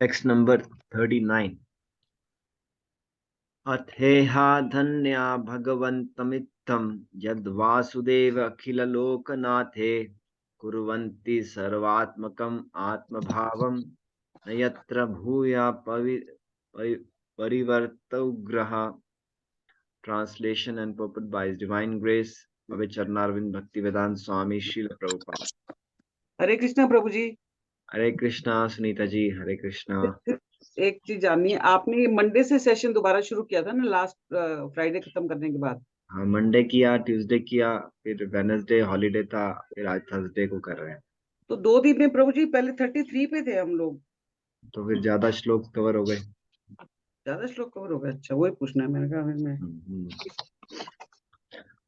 Text number 39. अथेहा धन्या भगवन्तमित्थं यद्वासुदेव अखिललोकनाथे कुर्वन्ति सर्वात्मकम् आत्मभावं न यत्र भूया परिवर्तौग्रह. Translation and purport by His Divine Grace Avicharnarvind Bhaktivedanta Swami Srila Prabhupada. हरे कृष्णा प्रभु जी। हरे कृष्णा सुनीता जी, हरे कृष्णा। एक चीज जाननी है, आपने मंडे से सेशन दोबारा शुरू किया था ना, लास्ट फ्राइडे खत्म करने के बाद? हाँ, मंडे किया, ट्यूसडे किया, फिर वेडनेसडे हॉलीडे था, फिर आज थर्सडे को कर रहे हैं। तो 2 दिन में प्रभु जी, पहले 33 पे थे हम लोग, तो फिर ज्यादा श्लोक कवर हो गए। ज्यादा श्लोक कवर हो गए। अच्छा, वही पूछना है, मैंने कहा मैं।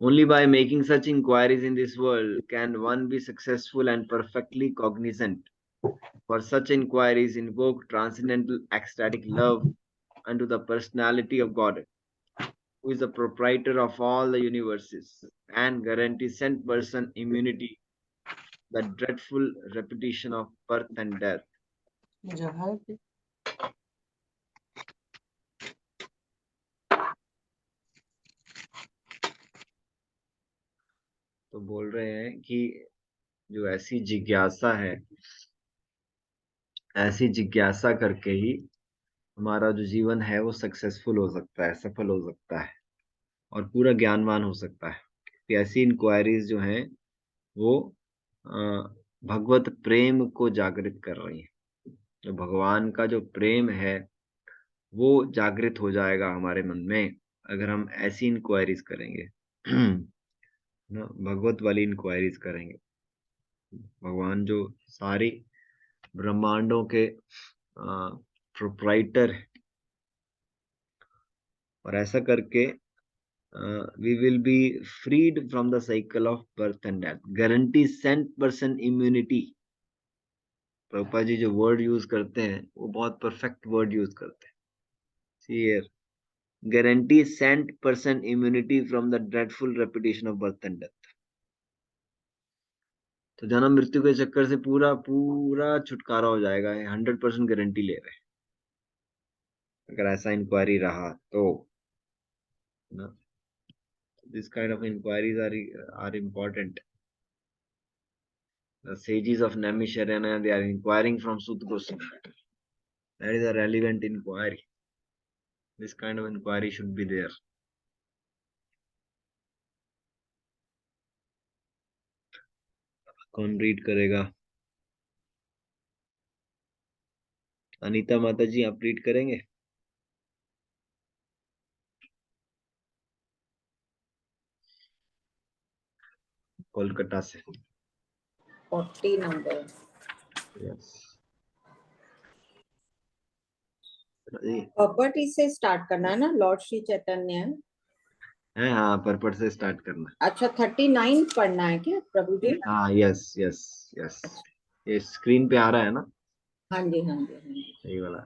Only by making such inquiries in this world can one be successful and perfectly cognizant. For such inquiries invoke transcendental ecstatic love unto the personality of God, who is the proprietor of all the universes, and guarantees sent person immunity, the dreadful repetition of birth and death. तो बोल रहे हैं कि जो ऐसी जिज्ञासा है, ऐसी जिज्ञासा करके ही हमारा जो जीवन है वो सक्सेसफुल हो सकता है, सफल हो सकता है और पूरा ज्ञानवान हो सकता है। कि ऐसी इंक्वायरीज जो हैं वो भगवत प्रेम को जागृत कर रही हैं। जो भगवान का जो प्रेम है वो जागृत हो जाएगा हमारे मन में अगर हम ऐसी इंक्वायरीज करेंगे ना, भगवत वाली इंक्वायरीज करेंगे। भगवान जो सारी ब्रह्मांडों के प्रोप्राइटर है, और ऐसा करके we will be freed from the cycle of birth and death. Guarantee 100% immunity. Prabhupada ji जो वर्ड यूज करते हैं वो बहुत परफेक्ट वर्ड यूज करते हैं। See here, guarantee 100% immunity from the dreadful repetition of birth and death. तो जन्म मृत्यु के चक्कर से पूरा पूरा छुटकारा हो जाएगा, 100% गारंटी ले रहे हैं अगर ऐसा इंक्वायरी रहा तो ना। This kind of inquiries are important. The sages of Naimisharana, they are inquiring from Sutta Goswami. That is a relevant inquiry. This kind of inquiry should be there. कौन रीड करेगा? अनीता माता जी, आप रीड करेंगे? कोलकाता से। 40 number. Yes. Property से start करना है ना, लॉर्ड श्री चैतन्य है। हाँ, परपट से स्टार्ट करना। अच्छा, 39 पढ़ना है क्या प्रभु जी? हाँ, यस यस यस। ये स्क्रीन पे आ रहा है ना? हाँ जी, हाँ जी, हाँ जी। सही वाला।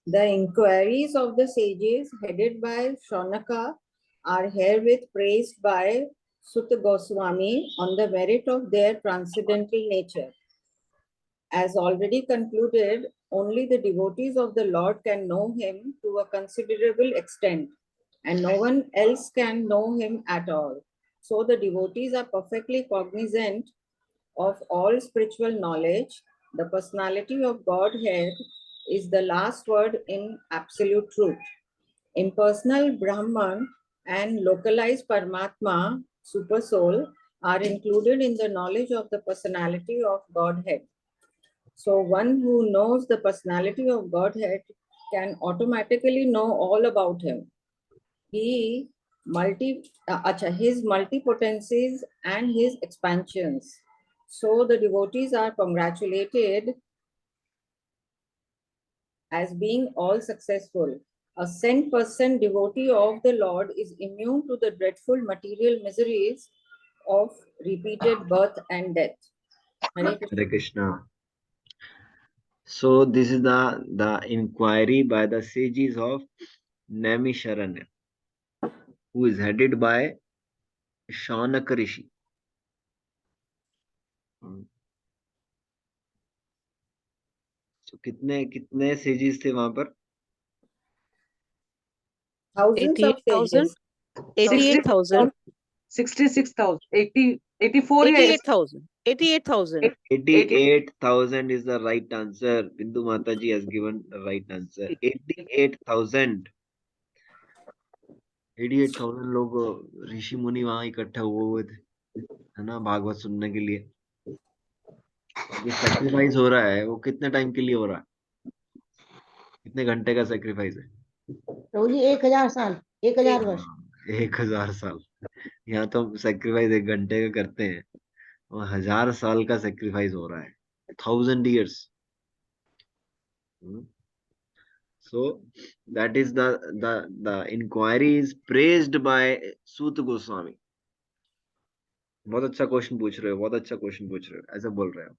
The inquiries of the sages headed by Shaunaka are herewith praised by Sutta Goswami on the merit of their transcendental nature. As already concluded, only the devotees of the Lord can know him to a considerable extent, and no one else can know him at all. So the devotees are perfectly cognizant of all spiritual knowledge. The personality of Godhead is the last word in absolute truth. Impersonal Brahman and localized Paramatma, Supersoul, are included in the knowledge of the personality of Godhead. So one who knows the personality of Godhead can automatically know all about him. His multipotencies and his expansions. So the devotees are congratulated as being all successful. A 100% devotee of the Lord is immune to the dreadful material miseries of repeated birth and death. Hare Krishna. So this is the inquiry by the sages of Naimisharanya, who is headed by Shaunaka Rishi. तो कितने कितने sages थे वहां पर? Thousands of 88,000, sages. 88,000, 66,000, 84 या 88,000, 88,000. 88,000 is the right answer. Bindu Mataji has given the right answer. 88,000 88,000 लोग ऋषि मुनि वहां इकट्ठा हुए थे, है ना, भागवत सुनने के लिए। जो सेक्रीफाइस हो रहा है वो कितने टाइम के लिए हो रहा है? कितने घंटे का सेक्रीफाइस है? प्रभु जी 1000 साल, 1000 वर्ष। 1000 साल। यहाँ तो हम सेक्रीफाइस 1 घंटे का करते हैं, और 1000 साल का सेक्रीफाइस हो रहा है, 1000 years। So that is the inquiry is praised by Sut Goswami. बहुत अच्छा क्वेश्चन पूछ रहे हो, बहुत अच्छा क्वेश्चन पूछ रहे हो, ऐसा बोल रहे हो,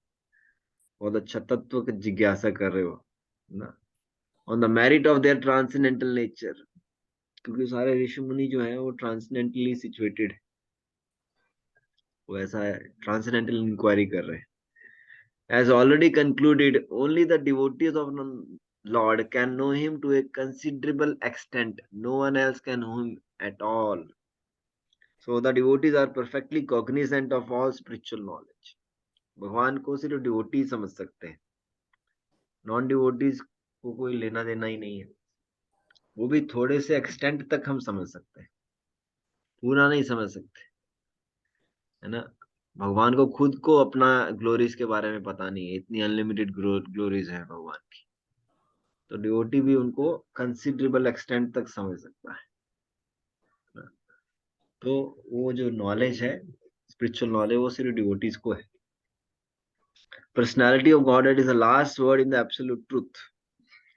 बहुत अच्छा तत्व की जिज्ञासा कर रहे हो ना, on the merit of their transcendental nature, क्योंकि सारे ऋषि मुनि जो है वो ट्रांसेंडेंटली सिचुएटेड है, वो ऐसा ट्रांसेंडेंटल इंक्वायरी कर रहे हैं। As already concluded, only the devotees of Lord can know him to a considerable extent. No one else can know him at all. So the devotees are perfectly cognizant of all spiritual knowledge. भगवान को सिर्फ devotee समझ सकते हैं, non devotees को कोई लेना देना ही नहीं है। वो भी थोड़े से एक्सटेंट तक हम समझ सकते हैं, पूरा नहीं समझ सकते, है ना। भगवान को खुद को अपना ग्लोरीज के बारे में पता नहीं है, इतनी अनलिमिटेड ग्लोरीज है भगवान की, तो डिवोटी भी उनको कंसिडरेबल एक्सटेंट तक समझ सकता है। तो वो जो नॉलेज है, स्पिरिचुअल नॉलेज, वो सिर्फ डिवोटीज को है। Personality of God is the last word in the absolute truth.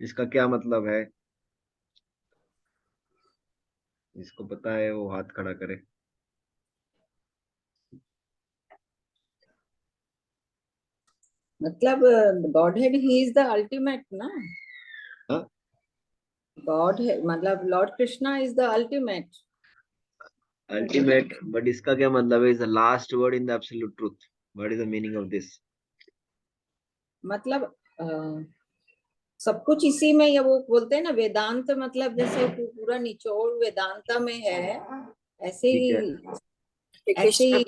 इसका क्या मतलब है? जिसको पता है वो हाथ खड़ा करे। मतलब Godhead, he is the ultimate, ना? हाँ? God है, मतलब Lord Krishna is the ultimate. Ultimate, but इसका क्या मतलब है? Is the last word in the absolute truth. What is the meaning of this? मतलब सब कुछ इसी में, ये वो बोलते हैं ना वेदांत, मतलब जैसे पूरा निचोड़ वेदांता में है, ऐसे ठीक ही है, ऐसे ही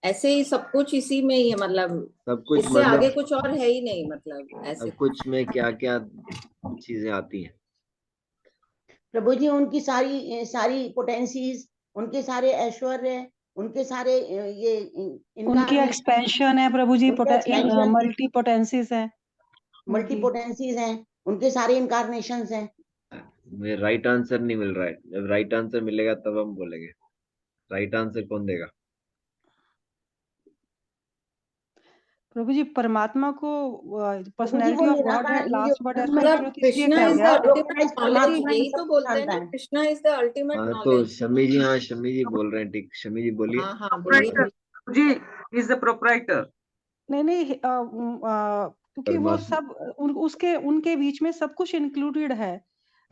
ऐसे ही सब कुछ इसी में ही है, मतलब सब कुछ इससे आगे मतलब कुछ और है ही नहीं, मतलब ऐसे। सब कुछ में क्या क्या चीजें आती हैं? प्रभु जी उनकी सारी सारी पोटेंसीज, उनके सारे ऐश्वर्य, उनके सारे ये उनकी एक्सपेंशन है प्रभु जी, मल्टी पोटेंसीज है, मल्टी पोटेंसीज हैं, उनके सारे इनकारनेशंस हैं। मुझे राइट आंसर नहीं मिल रहा है, जब राइट आंसर मिलेगा तब हम बोलेंगे। राइट आंसर कौन देगा? प्रभु जी। परमात्मा को प्रभु जी वो पर्सनैलिटी ऑफ गॉड है, लास्ट वर्ड एब्सोल्यूट ट्रुथ इसलिए कृष्णा कहा इज द गया। अल्टीमेट नॉलेज, परमात्मा यही सब तो कुछ बोलते हैं जानता ना, है। कृष्णा इज द अल्टीमेट हाँ, तो नॉलेज। शमी जी, हाँ शमी जी बोल रहे हैं, ठीक, शमी जी बोलिए। हाँ हाँ बोलिए। Proprietor, ji is the proprietor. नहीं, क्योंकि वो परमात्मा सब उसके उनके बीच में सब कुछ इंक्लूडेड है।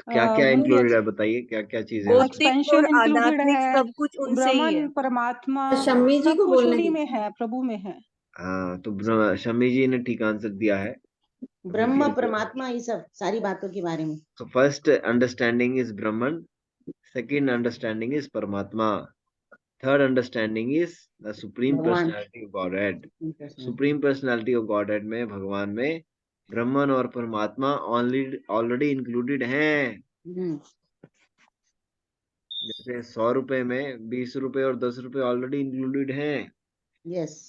क्या क्या उनकी इंक्लूडेड है? बताइए क्या क्या चीजें हैं उसमें? भौतिक एक्सपेंशन और इंक्लूडेड आध्यात्मिक है, सब कुछ उनसे ही है। ब्रह्मन, परमात्मा, शम्मी जी सब को कुछ बोलने उन्हीं दीजिए। में है, प्रभु में है। हाँ, तो शमी जी ने ठीक आंसर दिया है। ब्रह्म परमात्मा ये सब सारी बातों के बारे में। So first understanding is Brahman, second understanding is Paramatma, third understanding is the Supreme भगवान Personality of Godhead. Supreme Personality of Godhead में, भगवान में, ब्रह्मन और परमात्मा ऑलरेडी इंक्लूडेड हैं। जैसे 100 रुपए में 20 रुपए और 10 रुपए ऑलरेडी इंक्लूडेड हैं। Yes,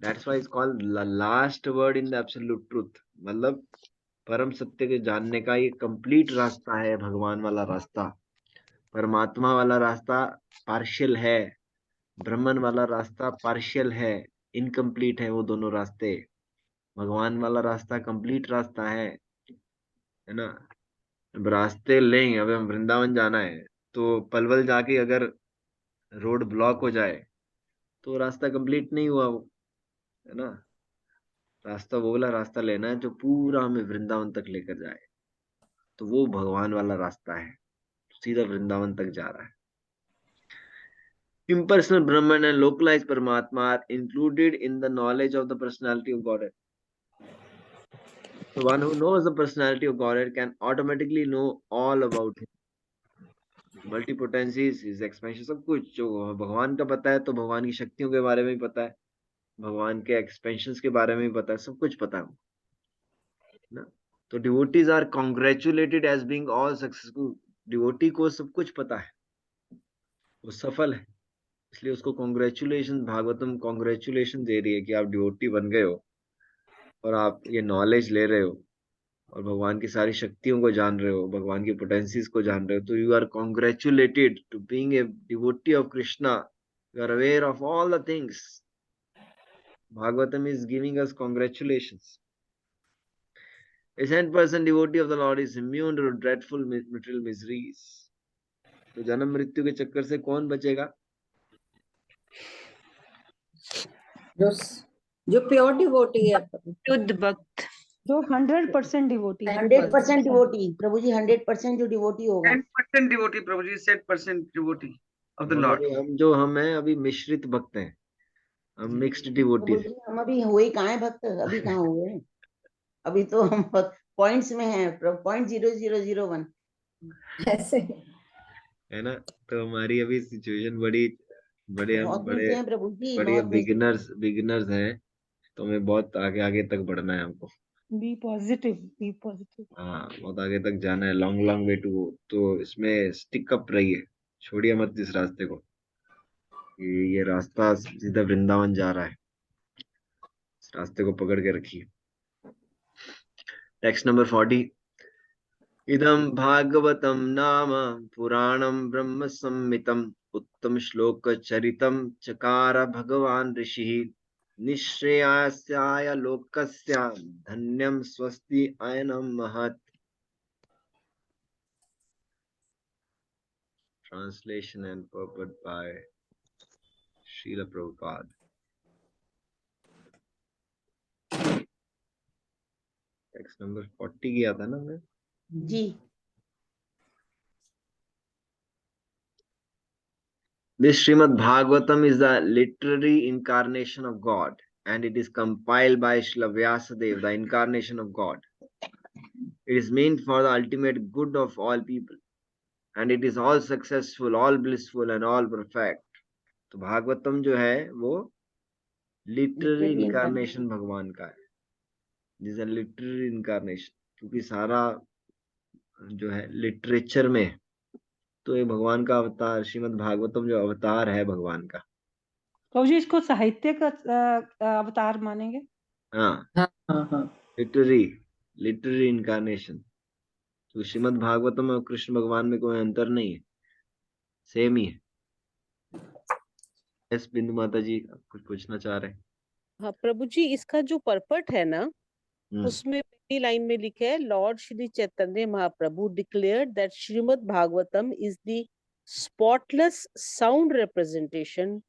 That's why it's called the last word in the absolute truth। मतलब परम सत्य के जानने का ये कंप्लीट रास्ता है, भगवान वाला रास्ता। परमात्मा वाला रास्ता पार्शियल है, ब्रह्मन वाला रास्ता पार्शियल है, इनकम्प्लीट है वो दोनों रास्ते। भगवान वाला रास्ता कंप्लीट रास्ता है ना। अब रास्ते लेंगे, अब हम वृंदावन जाना है, तो पलवल जाके अगर रोड ब्लॉक हो जाए तो रास्ता कंप्लीट नहीं हुआ वो, है ना। रास्ता वो वाला रास्ता लेना है जो पूरा हमें वृंदावन तक लेकर जाए, तो वो भगवान वाला रास्ता है, सीधा वृंदावन तक जा रहा है। Impersonal Brahman and localized Paramatma are included in the knowledge of the personality of Godhead. So one who knows the personality of Godhead can automatically know all about him. Multipotencies, is expansion, सब कुछ जो भगवान का पता है तो भगवान की शक्तियों के बारे में भी पता है, भगवान के एक्सपेंशंस के बारे में भी पता है, सब कुछ पता है ना। तो devotees are congratulated as being all successful. Devotee को सब कुछ पता है, वो सफल है, इसलिए उसको कॉन्ग्रेचुलेशन, भागवतम कॉन्ग्रेचुलेशन दे रही है कि आप डिवोटी बन गए हो और आप ये नॉलेज ले रहे हो और भगवान की सारी शक्तियों को जान रहे हो, भगवान की पोटेंसीज को जान रहे हो, तो you are congratulated to being a devotee of Krishna. You are aware of all the things. Bhagavatam is giving us congratulations. A saint person devotee of the Lord is immune to dreadful material miseries. तो जन्म मृत्यु के चक्कर से कौन बचेगा? जो pure devotee है, शुद्ध भक्त, जो 100% डिवोटी है। 100% डिवोटी प्रभु जी, 100% जो डिवोटी होगा। 10% डिवोटी प्रभु जी, 10% डिवोटी ऑफ द लॉर्ड। हम हैं अभी मिश्रित भक्त हैं, हम मिक्स्ड डिवोटी प्रभु जी हम अभी हुए कहाँ है भक्त, अभी कहाँ हुए, अभी तो हम पॉइंट्स में हैं, 0.0001 ऐसे है ना। तो हमारी अभी सिचुएशन बड़ी बड़े हम बहुत बड़े नीचे हैं प्रभु जी, बड़े बहुत नीचे। बिगिनर्स हैं, तो हमें बहुत आगे आगे तक बढ़ना है हमको। Be positive, be positive. हाँ, बहुत आगे तक जाना है, लॉन्ग लॉन्ग वे टू। तो इसमें स्टिक अप रहिए, छोड़िए मत इस रास्ते को, ये रास्ता सीधा वृंदावन जा रहा है, इस रास्ते को पकड़ के रखिए। Text number 40। इदं भागवतं नाम पुराणं ब्रह्म संहितम् उत्तम श्लोक चरितं चकार भगवान ऋषिः निःश्रेयसाय लोकस्य धन्यं स्वस्ति अयनं महत्। Translation and purport by Srila Prabhupada. Text number 40 किया था ना हमने जी। This Srimad Bhagavatam is the literary incarnation of God, and it is compiled by Srila Vyasadeva, the incarnation of God. It is meant for the ultimate good of all people, and it is all successful, all blissful, and all perfect. तो भागवतम जो है वो literary incarnation भगवान का है, this is literary incarnation, क्योंकि सारा जो है लिटरेचर में, तो ये भगवान का अवतार, श्रीमद् भागवतम जो अवतार है भगवान का। प्रभु जी इसको साहित्य का अवतार मानेंगे? हाँ, लिटरेरी इनकारनेशन। तो श्रीमद् भागवतम और कृष्ण भगवान में कोई अंतर नहीं है, सेम ही है। यस बिंदु माता जी, आप कुछ पूछना चाह रहे हैं? हाँ प्रभु जी, इसका जो परपट है ना, उसमें पहली लाइन में लिखा है, Lord Shri Chaitanya Mahaprabhu declared that Shrimad Bhagavatam is the spotless sound representation.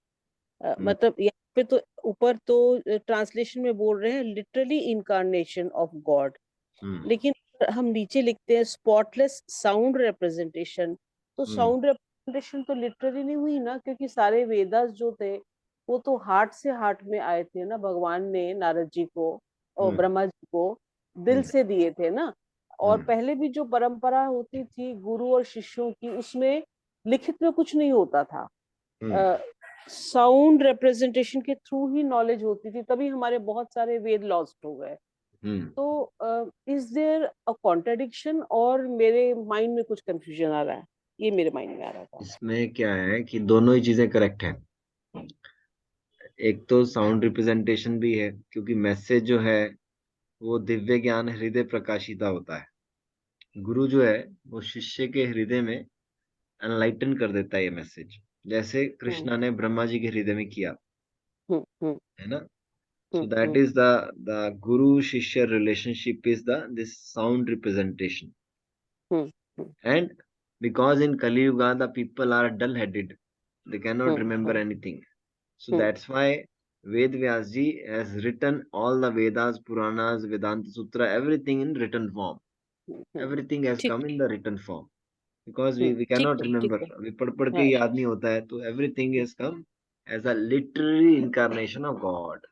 मतलब यहाँ पे तो ऊपर तो ट्रांसलेशन में बोल रहे हैं लिटरली इनकारनेशन ऑफ गॉड, लेकिन हम नीचे लिखते हैं स्पॉटलेस साउंड रिप्रेजेंटेशन। तो साउंड रिप्रेजेंटेशन तो लिटरली नहीं हुई ना, क्योंकि सारे वेदास जो थे वो तो हार्ट से हार्ट में आए थे ना, भगवान ने नारद जी को और ब्रह्मा जी को दिल से दिए थे ना। और पहले भी जो परंपरा होती थी गुरु और शिष्यों की, उसमें लिखित में कुछ नहीं होता था, साउंड रिप्रेजेंटेशन के थ्रू ही नॉलेज होती थी, तभी हमारे बहुत सारे वेद लॉस्ट हो गए। तो इज देयर अ कॉन्ट्रडिक्शन, और मेरे माइंड में कुछ कंफ्यूजन आ रहा है, ये मेरे माइंड में आ रहा था। इसमें क्या है कि दोनों ही चीजें करेक्ट हैं। एक तो साउंड रिप्रेजेंटेशन भी है, क्योंकि मैसेज जो है वो दिव्य ज्ञान हृदय प्रकाशिता होता है। गुरु जो है वो शिष्य के हृदय में एनलाइटन कर देता है ये मैसेज, जैसे कृष्णा ने ब्रह्मा जी के हृदय में किया है ना। So that is the guru shishya relationship is this sound representation. And because in Kali Yuga the people are dull headed, they cannot remember anything. So that's why Ved Vyas ji has written all the Vedas, Puranas, Vedanta Sutra, everything in written form. Everything has come in the written form. Because we cannot remember. अभी पढ़ के याद नहीं होता है, तो everything has come as a literary incarnation of God.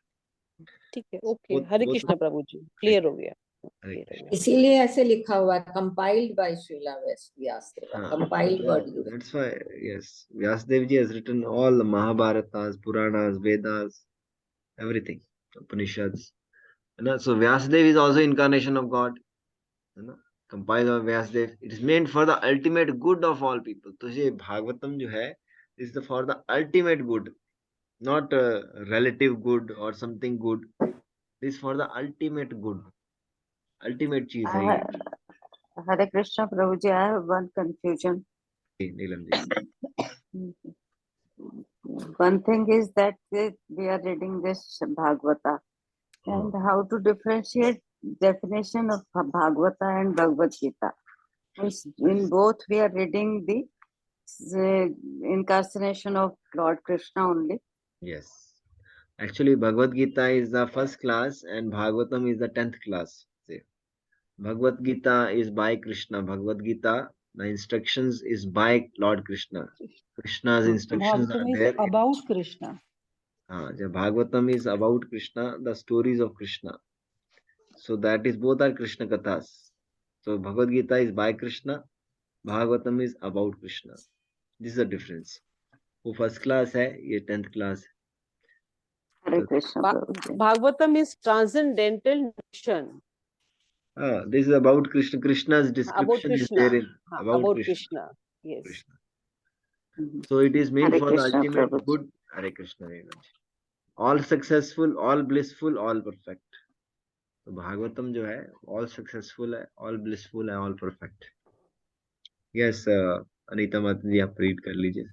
ठीक है, ओके, हरे कृष्ण प्रभु जी, क्लियर हो गया। इसीलिए ऐसे लिखा हुआ है compiled by Srila Vyasdeva. Compiled word use. That's why, yes, Vyasdev ji has written all the Mahabharatas, Puranas, Vedas, everything, Upanishads. So Vyasdev is also incarnation of God. Compiled by Vyasdev. It is meant for the ultimate good of all people. तो ये भागवतम जो है is for the ultimate good, not relative good or something good. This for the ultimate good. Ultimate चीज है ये. Hare Krishna, Prabhuji, I have one confusion. Neelam ji. One thing is that we are reading this Bhagavata, and how to differentiate definition of Bhagavata and Bhagavad Gita. In both, we are reading the incarnation of Lord Krishna only. Yes. Actually, Bhagavad Gita is the first class and Bhagavatam is the 10th class. See, Bhagavad Gita is by Krishna. Bhagavad Gita, the instructions is by Lord Krishna. Krishna's instructions are Bhagavatam is there. about Krishna. Bhagavatam is about Krishna, the stories of Krishna. So that is both are Krishna Kathas. So Bhagavad Gita is by Krishna, Bhagavatam is about Krishna. This is the difference. वो first class है, ये 10th class. Hare Krishna, Prabhuji. Bhagavatam is transcendental notion. This is about Krishna. Krishna's description is there in about Krishna. Yes. Krishna. So it is meant Hare for Krishna, the ultimate Prabhuji. good. Hare Krishna. All successful, all blissful, all perfect. तो भागवतम जो है all successful है, all blissful है, all perfect. Yes, Anita माता जी आप read कर लीजिए.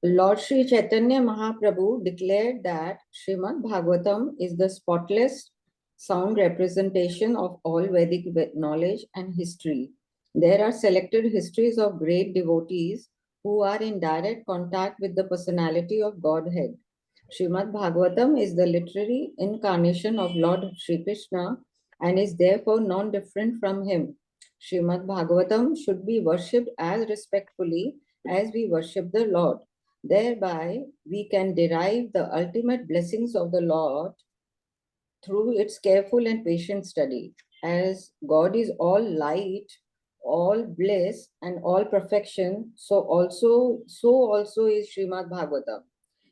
Lord Sri Chaitanya Mahaprabhu declared that Srimad Bhagavatam is the spotless sound representation of all Vedic knowledge and history. There are selected histories of great devotees who are in direct contact with the personality of Godhead. Srimad Bhagavatam is the literary incarnation of Lord Sri Krishna and is therefore non-different from him. Srimad Bhagavatam should be worshipped as respectfully as we worship the Lord. Thereby, we can derive the ultimate blessings of the Lord through its careful and patient study. As God is all light, all bliss, and all perfection, so also is Srimad Bhagavatam.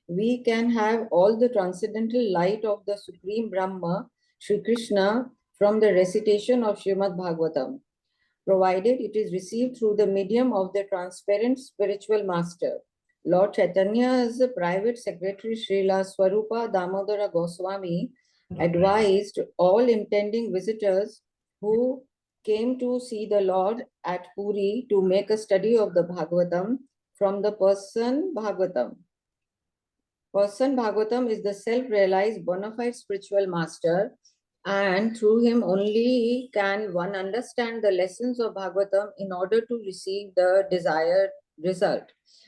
We can have all the transcendental light of the Supreme Brahma, Sri Krishna, from the recitation of Srimad Bhagavatam, provided it is received through the medium of the transparent spiritual master. Lord Chaitanya's private secretary Srila Swarupa Damodara Goswami advised all intending visitors who came to see the Lord at Puri to make a study of the Bhagavatam from the person Bhagavatam. Person Bhagavatam is the self-realized bona fide spiritual master, and through him only can one understand the lessons of Bhagavatam in order to receive the desired result.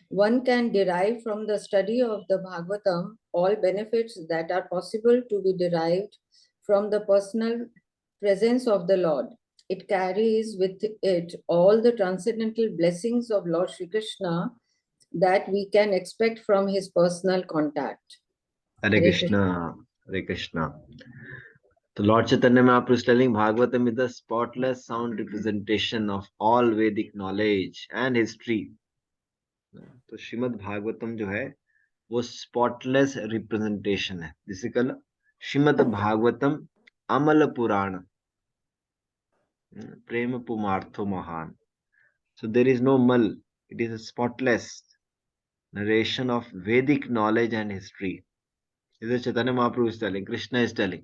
One can derive from the study of the Bhagavatam all benefits that are possible to be derived from the personal presence of the Lord. It carries with it all the transcendental blessings of Lord Sri Krishna that we can expect from his personal contact. Hare Krishna. Hare Krishna. So Lord Chaitanya Mahaprabhu is telling Bhagavatam is the spotless sound representation of all Vedic knowledge and history. तो श्रीमद् भागवतम जो है वो spotless representation है. जिसे कल श्रीमद् भागवतम अमल पुराण, प्रेम पुमार्थो महान. So there is no mal. It is a spotless narration of Vedic knowledge and history. This is Chaitanya Mahaprabhu is telling. Krishna is telling.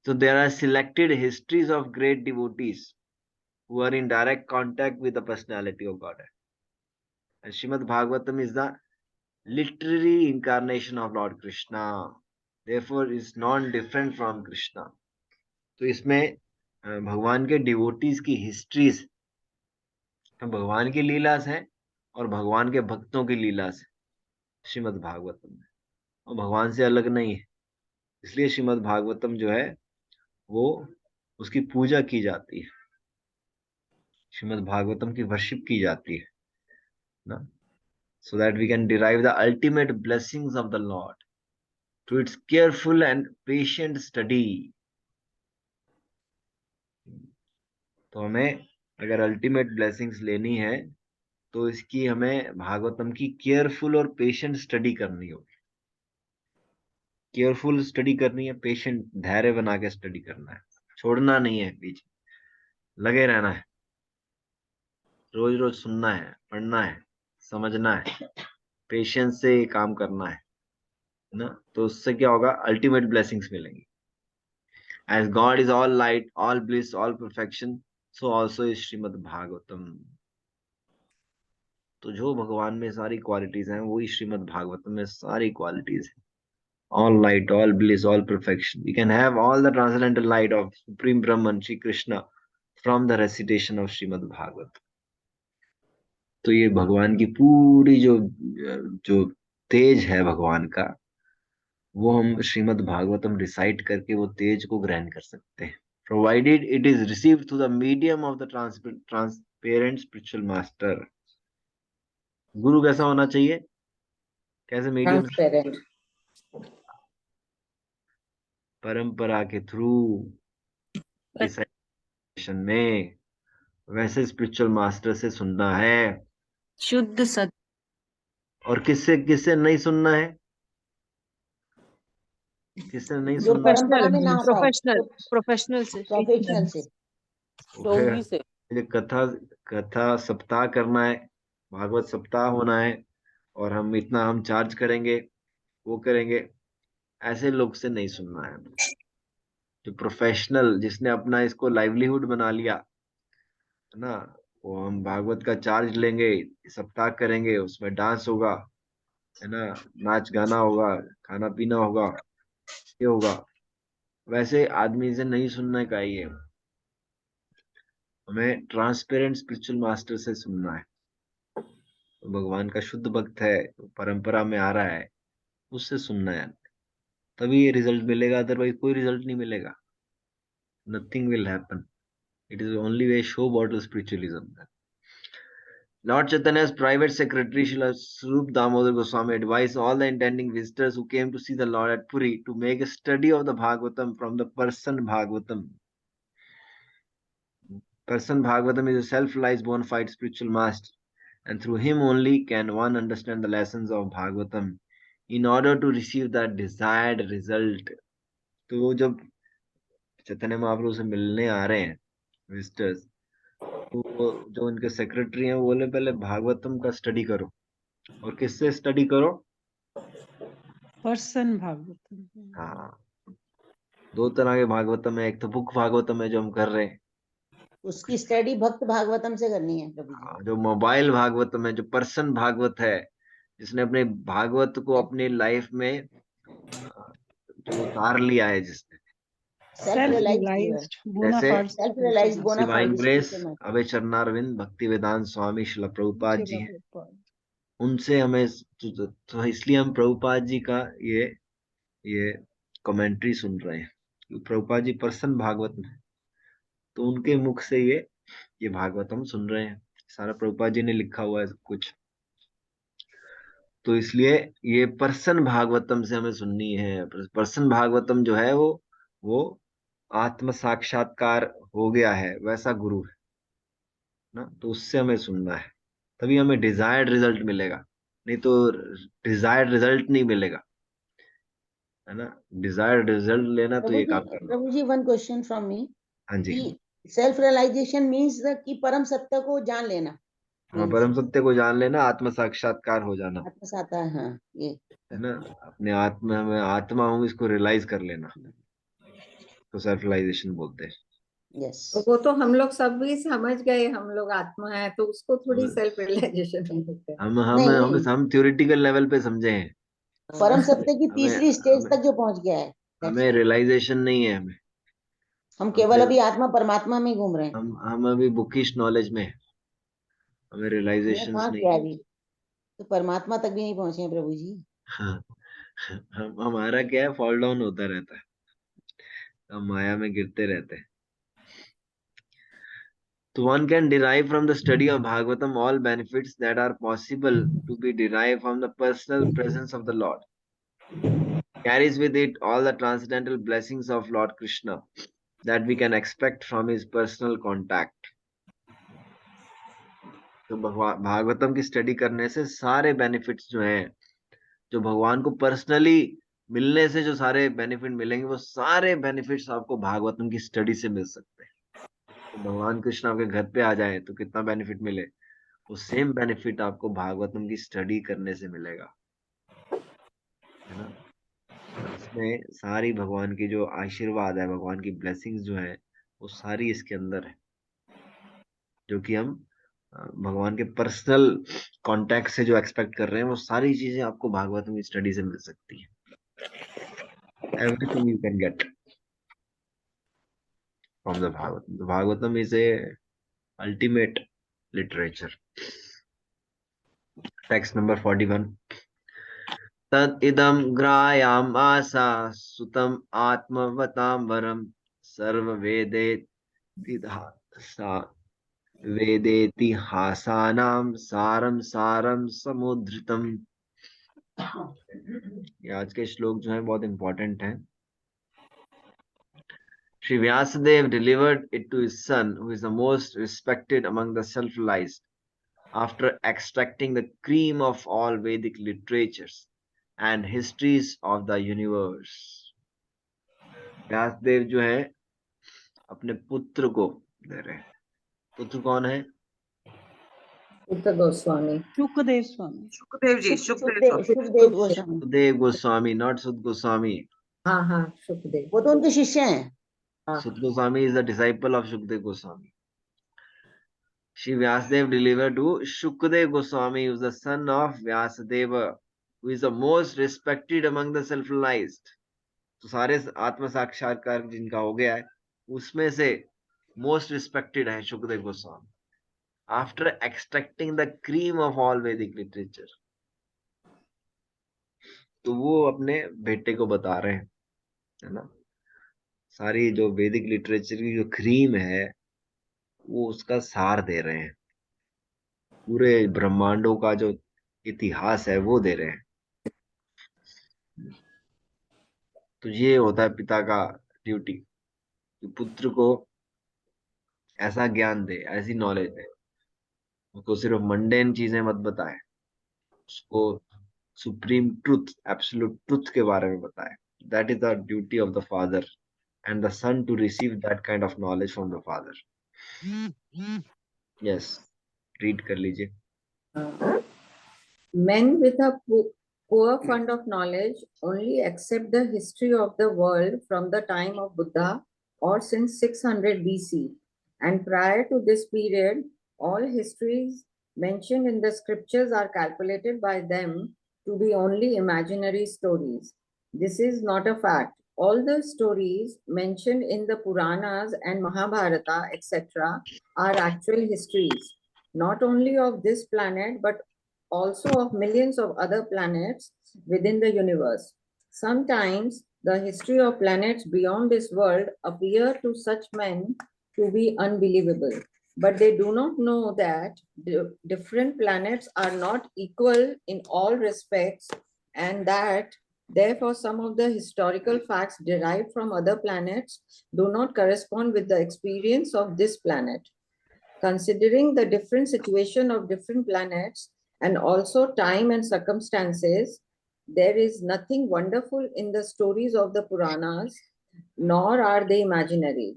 So there are selected histories of great devotees who are in direct contact with the personality of God. And Srimad Bhagavatam is the literary incarnation of Lord Krishna. Therefore, is non-different from Krishna. तो इसमें भगवान के devotees की histories भगवान की लीलास है और भगवान के भक्तों की लीलास है श्रीमद् भागवतम में, और भगवान से अलग नहीं है. इसलिए श्रीमद् भागवतम जो है वो उसकी पूजा की जाती है, श्रीमद् भागवतम की वर्शिप की जाती है ना, so that we can derive the ultimate blessings of the Lord. to its careful and patient study. तो हमें अगर अल्टीमेट ब्लेसिंग्स लेनी है तो इसकी हमें भागवतम की केयरफुल और पेशेंट स्टडी करनी होगी। केयरफुल स्टडी करनी है, पेशेंट धैर्य बना के स्टडी करना है, छोड़ना नहीं है, बीच लगे रहना है, रोज रोज सुनना है, पढ़ना है, समझना है, पेशेंस से काम करना है ना। तो उससे क्या होगा, अल्टीमेट ब्लेसिंग्स मिलेंगी। As God is all light, all bliss, all perfection, so also is Srimad Bhagavatam. तो जो भगवान में सारी क्वालिटीज हैं वही श्रीमद् भागवतम में सारी क्वालिटीज है। All light, all bliss, all perfection. We can have all the transcendental light of Supreme Brahman, Shri Krishna, from the recitation of Srimad Bhagavatam. तो ये भगवान की पूरी जो जो तेज है भगवान का, वो हम श्रीमद् भागवतम रिसाइट करके वो तेज को ग्रहण कर सकते हैं, provided it is received through the medium of the transparent spiritual master. गुरु कैसा होना चाहिए, कैसे मीडियम? Transparent. परंपरा के थ्रू रिसाइटेशन में वैसे स्पिरिचुअल मास्टर से सुनना है। शुद्ध सत्य। और किससे किससे नहीं सुनना है, किससे नहीं जो सुनना है? परंपरा में ना आता है, प्रोफेशनल प्रोफेशनल से, प्रोफेशनल से। डोंगी से। मुझे कथा कथा सप्ताह करना है, भागवत सप्ताह होना है, और हम चार्ज करेंगे, वो करेंगे, ऐसे लोग से नहीं सुनना है। जो प्रोफेशनल, जिसने अपना इसको लाइवलीहुड बना लिया है ना, वो हम भागवत का चार्ज लेंगे, सप्ताह करेंगे, उसमें डांस होगा, है ना, नाच गाना होगा, खाना पीना होगा, ये होगा, वैसे आदमी से नहीं सुनने का ही है। हमें ट्रांसपेरेंट स्पिरिचुअल मास्टर से सुनना है। तो भगवान का शुद्ध भक्त है, तो परंपरा में आ रहा है, उससे सुनना है, तभी ये रिजल्ट मिलेगा, अदरवाइज कोई रिजल्ट नहीं मिलेगा। Nothing will happen. It is only way show bottle spiritualism. Lord Chaitanya's private secretary, Srila Swarup Damodar Goswami, advised all the intending visitors who came to see the Lord at Puri to make a study of the Bhagavatam from the Person Bhagavatam. Person Bhagavatam is a self-realized bona fide spiritual master, and through him only can one understand the lessons of Bhagavatam in order to receive that desired result. तो वो जब चैतन्य महाप्रभु से मिलने आ रहे हैं visitors, तो वो जो उनके सेक्रेटरी हैं वो बोले पहले भागवतम का स्टडी करो। और किससे स्टडी करो? पर्सन भागवतम। हाँ, दो तरह के भागवतम है, एक तो बुक भागवतम है जो हम कर रहे हैं, उसकी स्टडी भक्त भागवतम से करनी है प्रभु जी। जो मोबाइल भागवतम है, जो पर्सन भागवत है, जिसने अपने भागवत को अपनी लाइफ में जो उतार लिया है, जिसने सेल्फ रियलाइज्ड जैसे self realised bona divine fide grace spiritual master. Abhay Charanaravinda Bhaktivedanta स्वामी श्रील प्रभुपाद जी हैं, उनसे हमें तो इसलिए हम प्रभुपाद जी का ये कमेंट्री सुन रहे हैं। प्रभुपाद जी पर्सन भागवत में, तो उनके मुख से ये भागवत हम सुन रहे हैं, सारा प्रभुपाद जी ने लिखा हुआ है सब कुछ। तो इसलिए ये पर्सन भागवतम से हमें सुननी है। पर्सन भागवतम जो है वो आत्म साक्षात्कार हो गया है, वैसा गुरु है ना, तो उससे हमें सुनना है, तभी हमें डिजायर्ड रिजल्ट मिलेगा, नहीं तो डिजायर्ड रिजल्ट नहीं मिलेगा, है ना। डिजायर्ड रिजल्ट लेना तो ये काम करना। प्रभु जी वन क्वेश्चन फ्रॉम मी, हाँ जी। कि सेल्फ रियलाइजेशन मीन्स कि परम सत्य को जान लेना। हाँ, परम सत्य को जान लेना, आत्म साक्षात्कार हो जाना, आत्मसात है, हाँ ये है ना, अपने आत्मा में आत्मा हूँ इसको रियलाइज कर लेना, तो सेल्फ रियलाइजेशन बोलते हैं। यस। तो वो तो हम लोग सब भी समझ गए, हम लोग आत्मा है, तो उसको थोड़ी हम सेल्फ रियलाइजेशन बोलते हैं। हम थ्योरेटिकल लेवल पे समझे हैं, परम सत्य की हमें तीसरी स्टेज हमें तक जो पहुंच गया है, हमें रियलाइजेशन नहीं है। हम हम केवल अभी आत्मा परमात्मा में घूम रहे हैं। हम अभी बुकिश नॉलेज में हैं, हमें हमने रियलाइजेशन कहाँ नहीं किया है। अभी, तो परमात्मा तक भी नहीं पहुंचे हैं प्रभु जी। हाँ, हमारा क्या है, फॉल डाउन होता रहता है, हम माया में गिरते रहते हैं। So one can derive from the study of Bhagavatam all benefits that are possible to be derived from the personal presence of the Lord. carries with it all the transcendental blessings of Lord Krishna that we can expect from his personal contact. तो भागवतम की study करने से सारे benefits जो हैं, जो भगवान को पर्सनली मिलने से जो सारे बेनिफिट मिलेंगे, वो सारे बेनिफिट्स आपको भागवतम की स्टडी से मिल सकते हैं। तो भगवान कृष्ण आपके घर पे आ जाए तो कितना बेनिफिट मिले, वो सेम बेनिफिट आपको भागवतम की स्टडी करने से मिलेगा, है ना। और इसमें सारी भगवान की जो आशीर्वाद है, भगवान की ब्लेसिंग्स जो है, वो सारी इसके अंदर है, जो कि हम भगवान के पर्सनल कांटेक्ट से जो एक्सपेक्ट कर रहे हैं, वो सारी चीजें आपको भागवतम की स्टडी से मिल सकती है। Everything you can get from the Bhagavatam. The Bhagavatam is a ultimate literature. Text number 41. तद इदम ग्रायाम आसा सुतम आत्मवताम वरम सर्व वेदेतिहासानाम सारम सारम समुद्रितम. ये आज के श्लोक जो है बहुत इंपॉर्टेंट है. Sri Vyasadeva delivered it to his son, who is the most respected among the self-realized, after extracting the cream of all Vedic literatures and histories of the universe. Vyasdev जो है अपने पुत्र को दे रहे हैं. पुत्र कौन है? Sutta Goswami. Sukhdev Swami. Sukhdev ji, Sukhdev Sukhdev Goswami. Sukhdev Goswami, not Sud Goswami. हाँ हाँ सुखदेव. वो तो उनके शिष्य हैं. Sud Goswami is the disciple of Shukdev Goswami. Shri Vyasadeva delivered to Shukdev Goswami, who is the son of Vyasadeva, who is the most respected among the self-realized. तो सारे आत्म साक्षात्कार जिनका हो गया है, उसमें से मोस्ट रिस्पेक्टेड है Shukdev Goswami, after extracting the cream of all वैदिक लिटरेचर. तो वो अपने बेटे को बता रहे हैं, है ना, सारी जो वैदिक लिटरेचर की जो क्रीम है, वो उसका सार दे रहे हैं. पूरे ब्रह्मांडों का जो इतिहास है वो दे रहे हैं. तो ये होता है पिता का ड्यूटी, कि पुत्र को ऐसा ज्ञान दे, ऐसी नॉलेज दे, उसको सिर्फ मंडेन चीजें मत बताए, उसको सुप्रीम ट्रुथ, एब्सोल्यूट ट्रुथ के बारे में बताए. That is the duty of the father, and the son to receive that kind of knowledge from the father. Yes, read कर लीजिए. Men with a poor fund of knowledge only accept the history of the world from the time of Buddha or since 600 BC. And prior to this period, all histories mentioned in the scriptures are calculated by them to be only imaginary stories. This is not a fact. All the stories mentioned in the Puranas and Mahabharata, etc., are actual histories, not only of this planet, but also of millions of other planets within the universe. Sometimes the history of planets beyond this world appear to such men to be unbelievable, but they do not know that different planets are not equal in all respects, and that therefore some of the historical facts derived from other planets do not correspond with the experience of this planet. Considering the different situation of different planets and also time and circumstances, there is nothing wonderful in the stories of the Puranas, nor are they imaginary.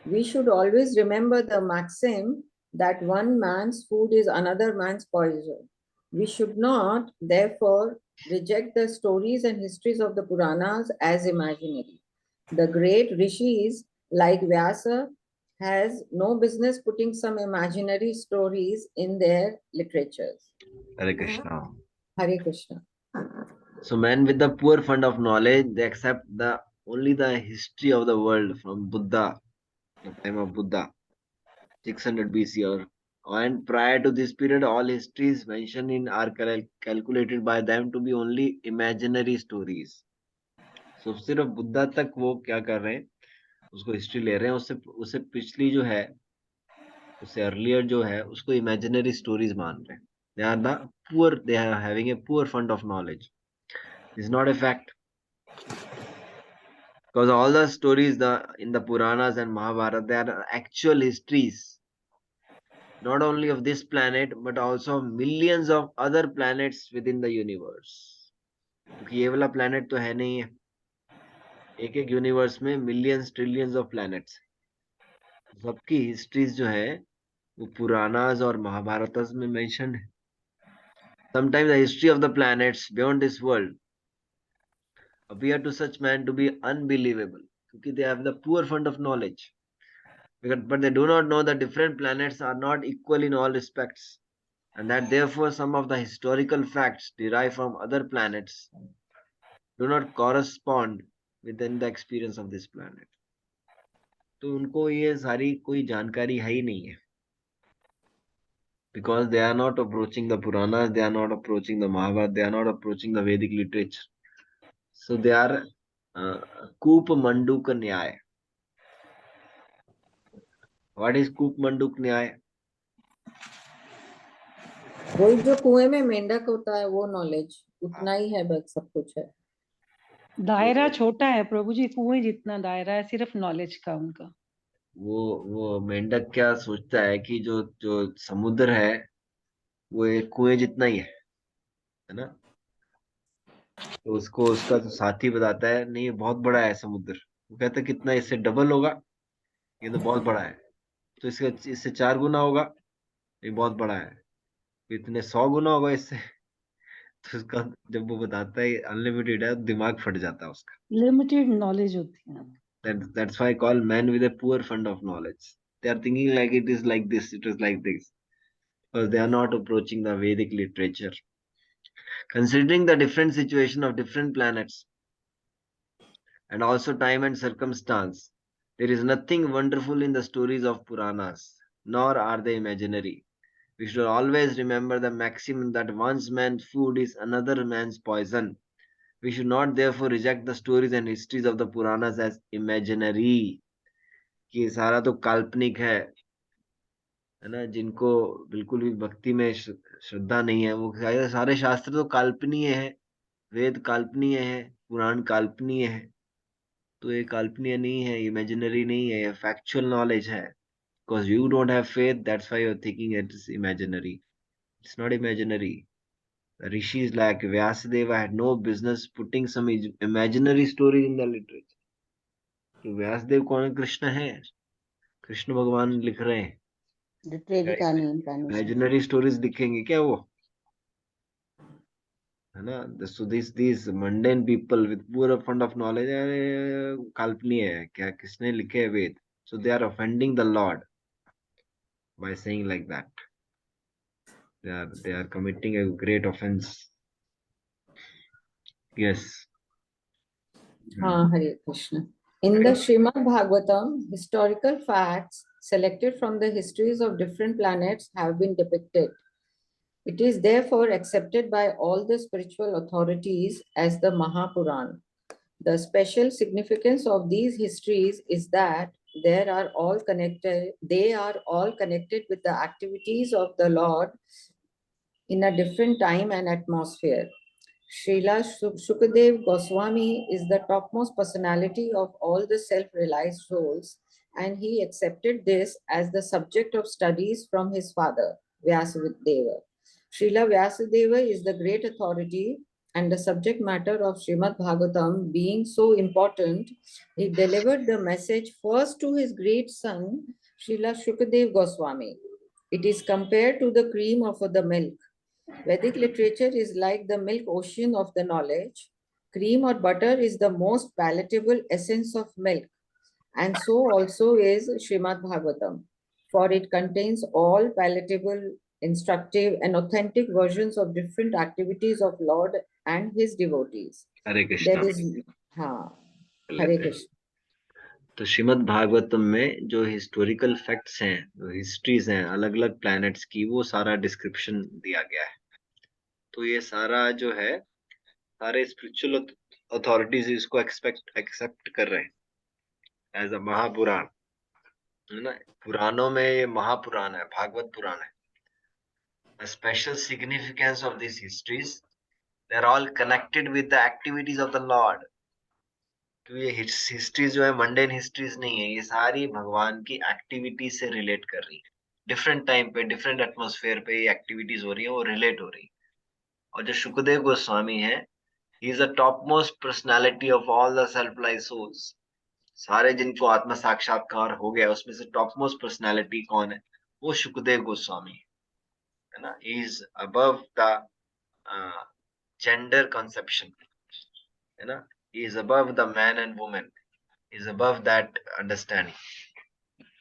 We should always remember the maxim that one man's food is another man's poison. We should not, therefore, reject the stories and histories of the Puranas as imaginary. The great rishis like Vyasa has no business putting some imaginary stories in their literatures. Hare Krishna. Hare Krishna. So men with the poor fund of knowledge, they accept only the history of the world from Buddha, the time of Buddha, 600 BC, and prior to this period, all histories mentioned in are calculated by them to be only imaginary stories. So सिर्फ बुद्धा तक वो क्या कर रहे हैं, उसको history ले रहे हैं, उससे पिछली जो है, उससे अर्लियर जो है, उसको इमेजिनरी स्टोरीज मान रहे हैं. They are having a poor fund of knowledge. This is not a fact. Because all the stories in the Puranas and Mahabharata, they are actual histories, not only of this planet, but also millions of other planets within the universe. क्योंकि ये वाला planet तो है नहीं है, एक एक universe में मिलियंस ट्रिलियंस ऑफ प्लैनेट्स, सबकी हिस्ट्रीज जो है वो पुराणास और महाभारतस में मेंशन है. Sometimes the history of the planets beyond this world appear to such men to be unbelievable, because they have the poor fund of knowledge. But they do not know that different planets are not equal in all respects, and that therefore some of the historical facts derived from other planets do not correspond within the experience of this planet. तो उनको ये सारी कोई जानकारी है ही नहीं है, because they are not approaching the Puranas, they are not approaching the Mahabharata, they are not approaching the Vedic literature. So they are Koop Manduk Nyaya. What is Koop Manduk Nyaya? वही जो कुएं में मेंढक होता है वो knowledge उतना ही है, बस सब कुछ है. दायरा छोटा है प्रभु जी, कुएं जितना दायरा है सिर्फ नॉलेज का उनका. वो मेंढक क्या सोचता है कि जो जो समुद्र है वो एक कुएं जितना ही है ना. तो उसको उसका तो साथी बताता है नहीं ये बहुत बड़ा है समुद्र. वो कहता है कितना, इससे डबल होगा, ये तो बहुत बड़ा है. तो इससे 4 गुना होगा, ये बहुत बड़ा है. इतने 100 गुना होगा इससे. तो उसका जब वो बताता है अनलिमिटेड है, दिमाग फट जाता है उसका. लिमिटेड नॉलेज होती है. That's why I call men with a poor fund of knowledge. They are thinking like it is like this, it is like this, because they are not approaching the Vedic literature. Considering the different situation of different planets and also time and circumstance, there is nothing wonderful in the stories of Puranas, nor are they imaginary. We should always remember the maxim that one man's food is another man's poison. We should not therefore reject the stories and histories of the Puranas as imaginary. कि सारा तो काल्पनिक है ना. जिनको बिल्कुल भी भक्ति में श्रद्धा नहीं है, वो सारे शास्त्र तो काल्पनीय है, वेद काल्पनीय है, पुराण काल्पनीय है. तो ये काल्पनीय नहीं है, इमेजिनरी नहीं है, ये फैक्चुअल नॉलेज है. Because you don't have faith, that's why you are thinking it is imaginary. It's not imaginary. Rishis like Vyasadeva had no business putting some imaginary stories in the literature. तो व्यासदेव कौन? कृष्ण है, कृष्ण भगवान लिख रहे हैं. Literary कहानी incarnations. Imaginary stories लिखेंगे क्या वो, है ना. So this mundane people with poor fund of knowledge, काल्पनीय है क्या, किसने लिखे है वेद. So they are offending the Lord by saying like that. they are committing a great offense. Yes. हाँ, Hare Krishna. In the Srimad Bhagavatam, historical facts selected from the histories of different planets have been depicted. It is therefore accepted by all the spiritual authorities as the Mahapuran. The special significance of these histories is that they are all connected with the activities of the Lord in a different time and atmosphere. Srila Shukadev Goswami is the topmost personality of all the self-realized souls, and he accepted this as the subject of studies from his father, Vyasadeva. Srila Vyasadeva is the great authority, and the subject matter of Srimad Bhagavatam being so important, he delivered the message first to his great son, Srila Shukadev Goswami. It is compared to the cream of the milk. Vedic literature is like the milk ocean of the knowledge. Cream or butter is the most palatable essence of milk, and so also is Srimad Bhagavatam, for it contains all palatable, instructive, and authentic versions of different activities of Lord and his devotees. Hare Krishna. There is, Hare Krishna. तो श्रीमद् भागवतम में जो historical facts हैं, जो histories हैं अलग अलग planets की, वो सारा डिस्क्रिप्शन दिया गया है. तो ये सारा जो है, सारे स्पिरिचुअल अथॉरिटीज इसको एक्सेप्ट कर रहे हैं एज अ महापुराण, है ना. पुराणों में ये महापुराण है, भागवत पुराण है. The special significance of these histories, they are all connected with the activities of the Lord. क्योंकि ये हिस्ट्रीज जो है मंडेन हिस्ट्रीज नहीं है, ये सारी भगवान की एक्टिविटी से रिलेट कर रही है। डिफरेंट टाइम पे डिफरेंट एटमॉस्फेयर पे ये एक्टिविटीज हो रही है, वो रिलेट हो रही है। और जो सुखदेव गोस्वामी है, he is the top most personality of all the self life souls. सारे जिनको आत्म साक्षात्कार हो गया उसमें से टॉप मोस्ट पर्सनैलिटी कौन है? वो सुखदेव गोस्वामी है ना। He is above the gender conception, है ना। He is above the man and woman. He is above that understanding.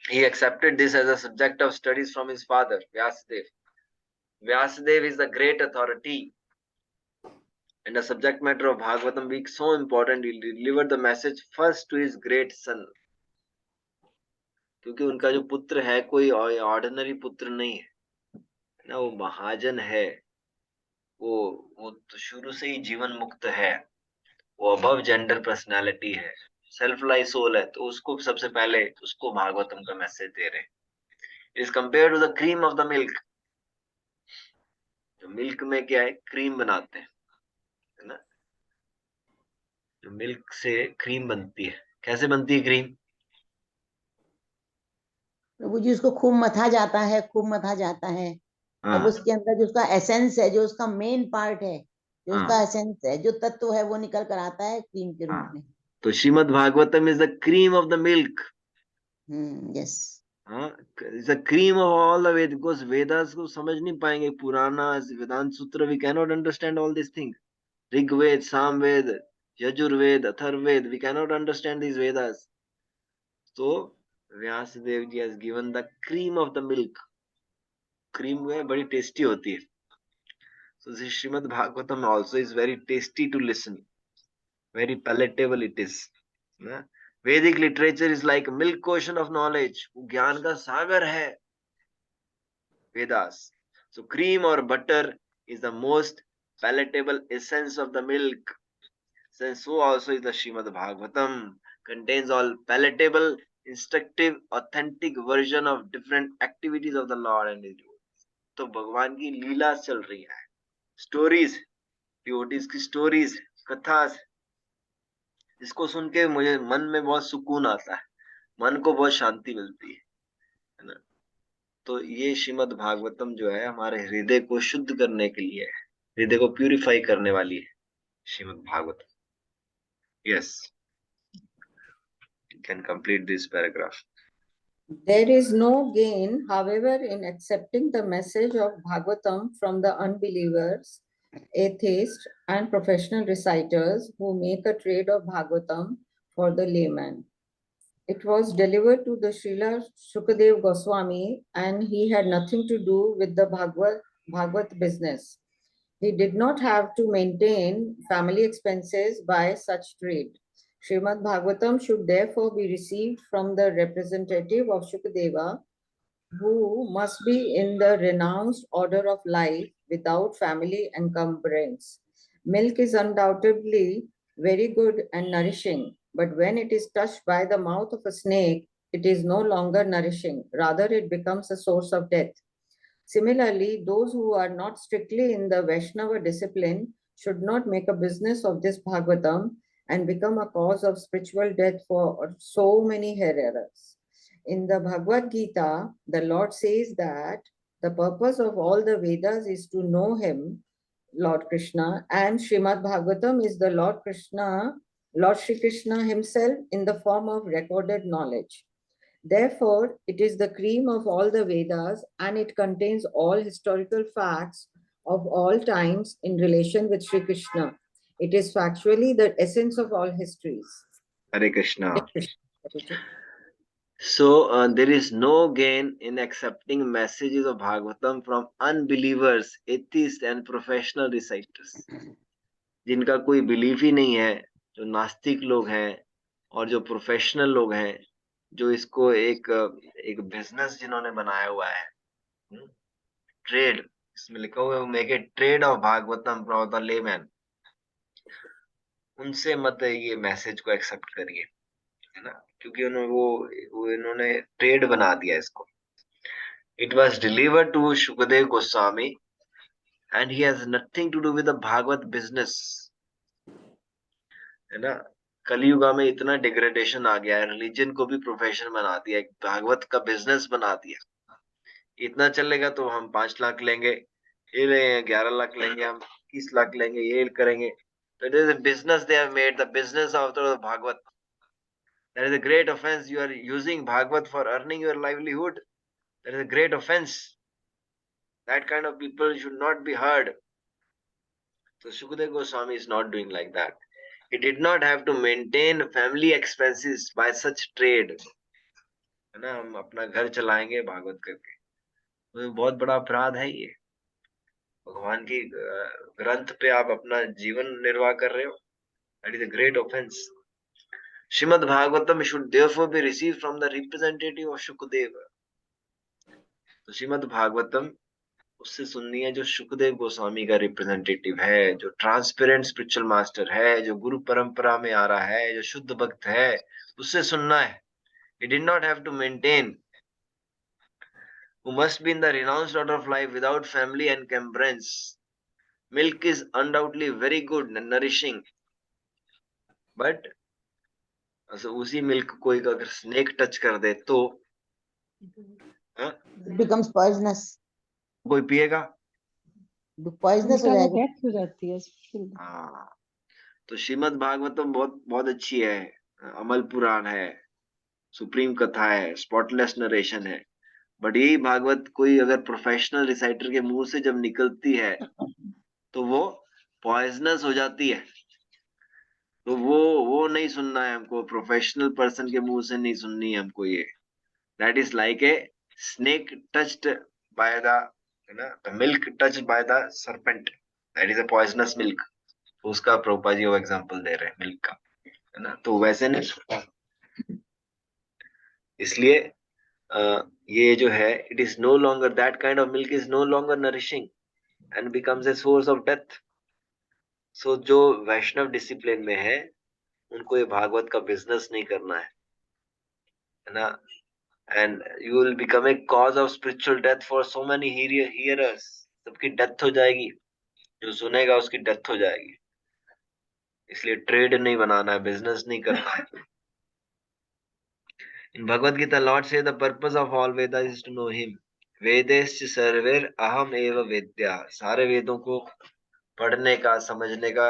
He accepted this as a subject of studies from his father, Vyasadeva. Vyasadeva is the great authority and the subject matter of Bhagavatam being so important, he delivered the message first to his great son. क्योंकि उनका जो पुत्र है कोई ordinary पुत्र नहीं है ना, वो महाजन है। वो तो शुरू से ही जीवन मुक्त है, वो अबव जेंडर पर्सनालिटी है, सेल्फ लाइफ सोल है, तो उसको सबसे पहले उसको भागवतम का मैसेज दे रहे हैं। Is compare to the cream of the milk. जो मिल्क में क्या है, क्रीम बनाते हैं, है ना। जो मिल्क से क्रीम बनती है, कैसे बनती है क्रीम? प्रभु जी उसको खूब मथा जाता है, खूब मथा जाता है। हाँ तब उसके अंदर जो उसका एसेंस है, जो उसका मेन पार्ट है, जो हाँ उसका एसेंस है, जो तत्व है, वो निकल कर आता है क्रीम के रूप हाँ। में। तो Shrimad Bhagavatam is the cream of the milk. Yes. हाँ, is the cream of all the Veda. Because Vedas को समझ नहीं पाएंगे, Purana Vedanta Sutra, we cannot understand all this thing. Rigveda, Samaveda, Yajurveda, Atharvaveda, we cannot understand this Vedas. तो Vyasadeva ji has given the cream of the milk. Cream जो है बड़ी tasty होती है। So this Srimad Bhagavatam also is very tasty to listen, very palatable it is. ना? Vedic literature is like milk ocean of knowledge. वो ज्ञान का सागर है Vedas. So cream or butter is the most palatable essence of the milk. Since so also is the Srimad Bhagavatam, contains all palatable, instructive, authentic version of different activities of the Lord and His devotees. तो भगवान की लीला चल रही है, stories, devotees की stories, कथा, इसको सुन के मुझे मन में बहुत सुकून आता है, मन को बहुत शांति मिलती है ना। तो ये श्रीमद् भागवतम जो है हमारे हृदय को शुद्ध करने के लिए है, हृदय को प्यूरिफाई करने वाली है Shrimad Bhagavatam. Yes, you can complete this paragraph. There is no gain, however, in accepting the message of Bhagavatam from the unbelievers, atheists, and professional reciters who make a trade of Bhagavatam for the layman. It was delivered to the Srila Shukadev Goswami, and he had nothing to do with the Bhagavad business. He did not have to maintain family expenses by such trade. Srimad Bhagavatam should therefore be received from the representative of Shukadeva, who must be in the renounced order of life without family encumbrance. Milk is undoubtedly very good and nourishing, but when it is touched by the mouth of a snake, it is no longer nourishing. Rather, it becomes a source of death. Similarly, those who are not strictly in the Vaishnava discipline should not make a business of this Bhagavatam and become a cause of spiritual death for so many hearers. In the Bhagavad Gita, the Lord says that the purpose of all the Vedas is to know Him, Lord Krishna, and Srimad Bhagavatam is the Lord Shri Krishna Himself in the form of recorded knowledge. Therefore, it is the cream of all the Vedas and it contains all historical facts of all times in relation with Sri Krishna. It is factually the essence of all histories. Hare Krishna. So there is no gain in accepting messages of Bhagavatam from unbelievers, atheists and professional reciters. जिनका कोई belief ही नहीं है, जो नास्तिक लोग हैं और जो प्रोफेशनल लोग हैं, जो इसको एक बिजनेस जिन्होंने बनाया हुआ है, ट्रेड, इसमें लिखा हुआ है make a trade off Bhagavatam from the layman, उनसे मत ये मैसेज को एक्सेप्ट करिए, है ना, क्योंकि इन्होंने ट्रेड बना दिया इसको। It was delivered to Shukdev Goswami and he has nothing to do with the Bhagavat business, है ना। कलियुगा में इतना डिग्रेडेशन आ गया है, रिलीजन को भी प्रोफेशन बना दिया, एक भागवत का बिजनेस बना दिया। इतना चलेगा तो हम 5 लाख लेंगे, ये ले 11 लाख लेंगे, हम 30 लाख लेंगे, ये करेंगे। तो it is a business they have made, the business of the Bhagavat. That is a great offence. You are using Bhagavat for earning your livelihood. That is a great offence. That kind of people should not be heard. So Sukadeva Goswami is not doing like that. He did not have to maintain family expenses by such trade. है ना, हम अपना घर चलाएंगे भागवत करके, तो बहुत बड़ा अपराध है ये। भगवान की ग्रंथ पे आप अपना जीवन निर्वाह कर रहे हो। That is a great offence. Shrimad Bhagavatam should therefore be received from the representative of Shukadeva. तो श्रीमद् भागवतम उससे सुननी है जो शुकदेव गोस्वामी का रिप्रेजेंटेटिव है, जो ट्रांसपेरेंट स्पिरिचुअल मास्टर है, जो गुरु परंपरा में आ रहा है, जो शुद्ध भक्त है, उससे सुनना है। He did not have to maintain, who must be in the renounced order of life without family encumbrance. Milk is undoubtedly very good and nourishing, but उसी मिल्क को अगर स्नेक टच कर दे तो it becomes poisonous. कोई पिएगा? Poisonous हो उल्टा वो जाएगा। डेथ हो जाती है। हाँ, तो श्रीमद् भागवतम बहुत बहुत अच्छी है, अमल पुराण है, सुप्रीम कथा है, स्पॉटलेस नरेशन है। बट यही भागवत कोई अगर प्रोफेशनल रिसाइटर के मुंह से जब निकलती है तो वो पॉइजनस हो जाती है। तो वो नहीं सुनना है हमको, प्रोफेशनल पर्सन के मुंह से नहीं सुननी है हमको ये। That is like a snake touched by the, है ना, the milk touched by the serpent, that is a poisonous milk. उसका प्रभुपा जी वो एग्जांपल दे रहे हैं मिल्क का, है ना। तो वैसे नहीं सुनता, इसलिए ये जो है, it is no longer, that kind of milk is no longer nourishing and becomes a source of death. So जो वैष्णव डिसिप्लिन में है उनको ये भागवत का बिजनेस नहीं करना है ना। And you will become a cause of spiritual death for so many hearers. सबकी डेथ हो जाएगी, जो सुनेगा उसकी डेथ हो जाएगी। इसलिए ट्रेड नहीं बनाना है, बिजनेस नहीं करना है। In Bhagavad Gita lord says the purpose of all Veda is to know him. वेदेश्च सर्वेर अहम एव वेद्या। सारे वेदों को पढ़ने का, समझने का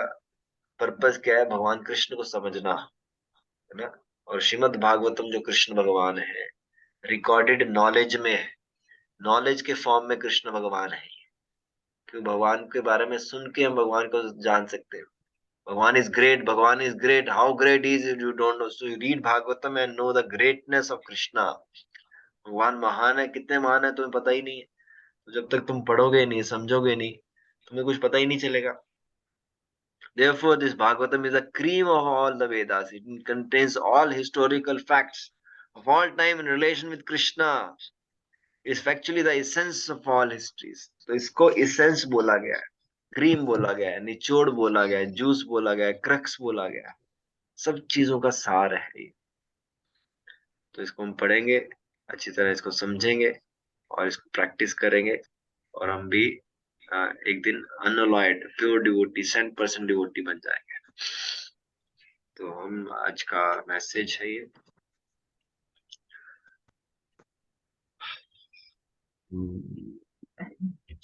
पर्पस क्या है? भगवान कृष्ण को समझना, है ना। और श्रीमद् भागवतम जो कृष्ण भगवान है, रिकॉर्डेड नॉलेज में है, नॉलेज के फॉर्म में कृष्ण भगवान है। क्यों? भगवान के बारे में सुन के हम भगवान को जान सकते हैं। भगवान इज ग्रेट, भगवान is great, how great is you don't know, so you read Bhagavatam and know the greatness of Krishna. भगवान महान है, कितने महान है तुम्हें पता ही नहीं है। तो जब तक तुम पढ़ोगे नहीं, समझोगे नहीं, तुम्हें कुछ पता ही नहीं चलेगा। Therefore, this Bhagavatam is the cream of all the Vedas. It contains all historical facts of all time in relation with Krishna. It's factually the essence of all histories. तो इसको essence बोला गया है, क्रीम बोला गया है, निचोड़ बोला गया है, जूस बोला गया है, क्रक्स बोला गया है, सब चीजों का सार है ये। तो इसको हम पढ़ेंगे, अच्छी तरह इसको समझेंगे और इसको प्रैक्टिस करेंगे, और हम भी एक दिन अनअलॉयड प्योर डिवोटी 100% डिवोटी बन जाएंगे। तो हम आज का मैसेज है ये,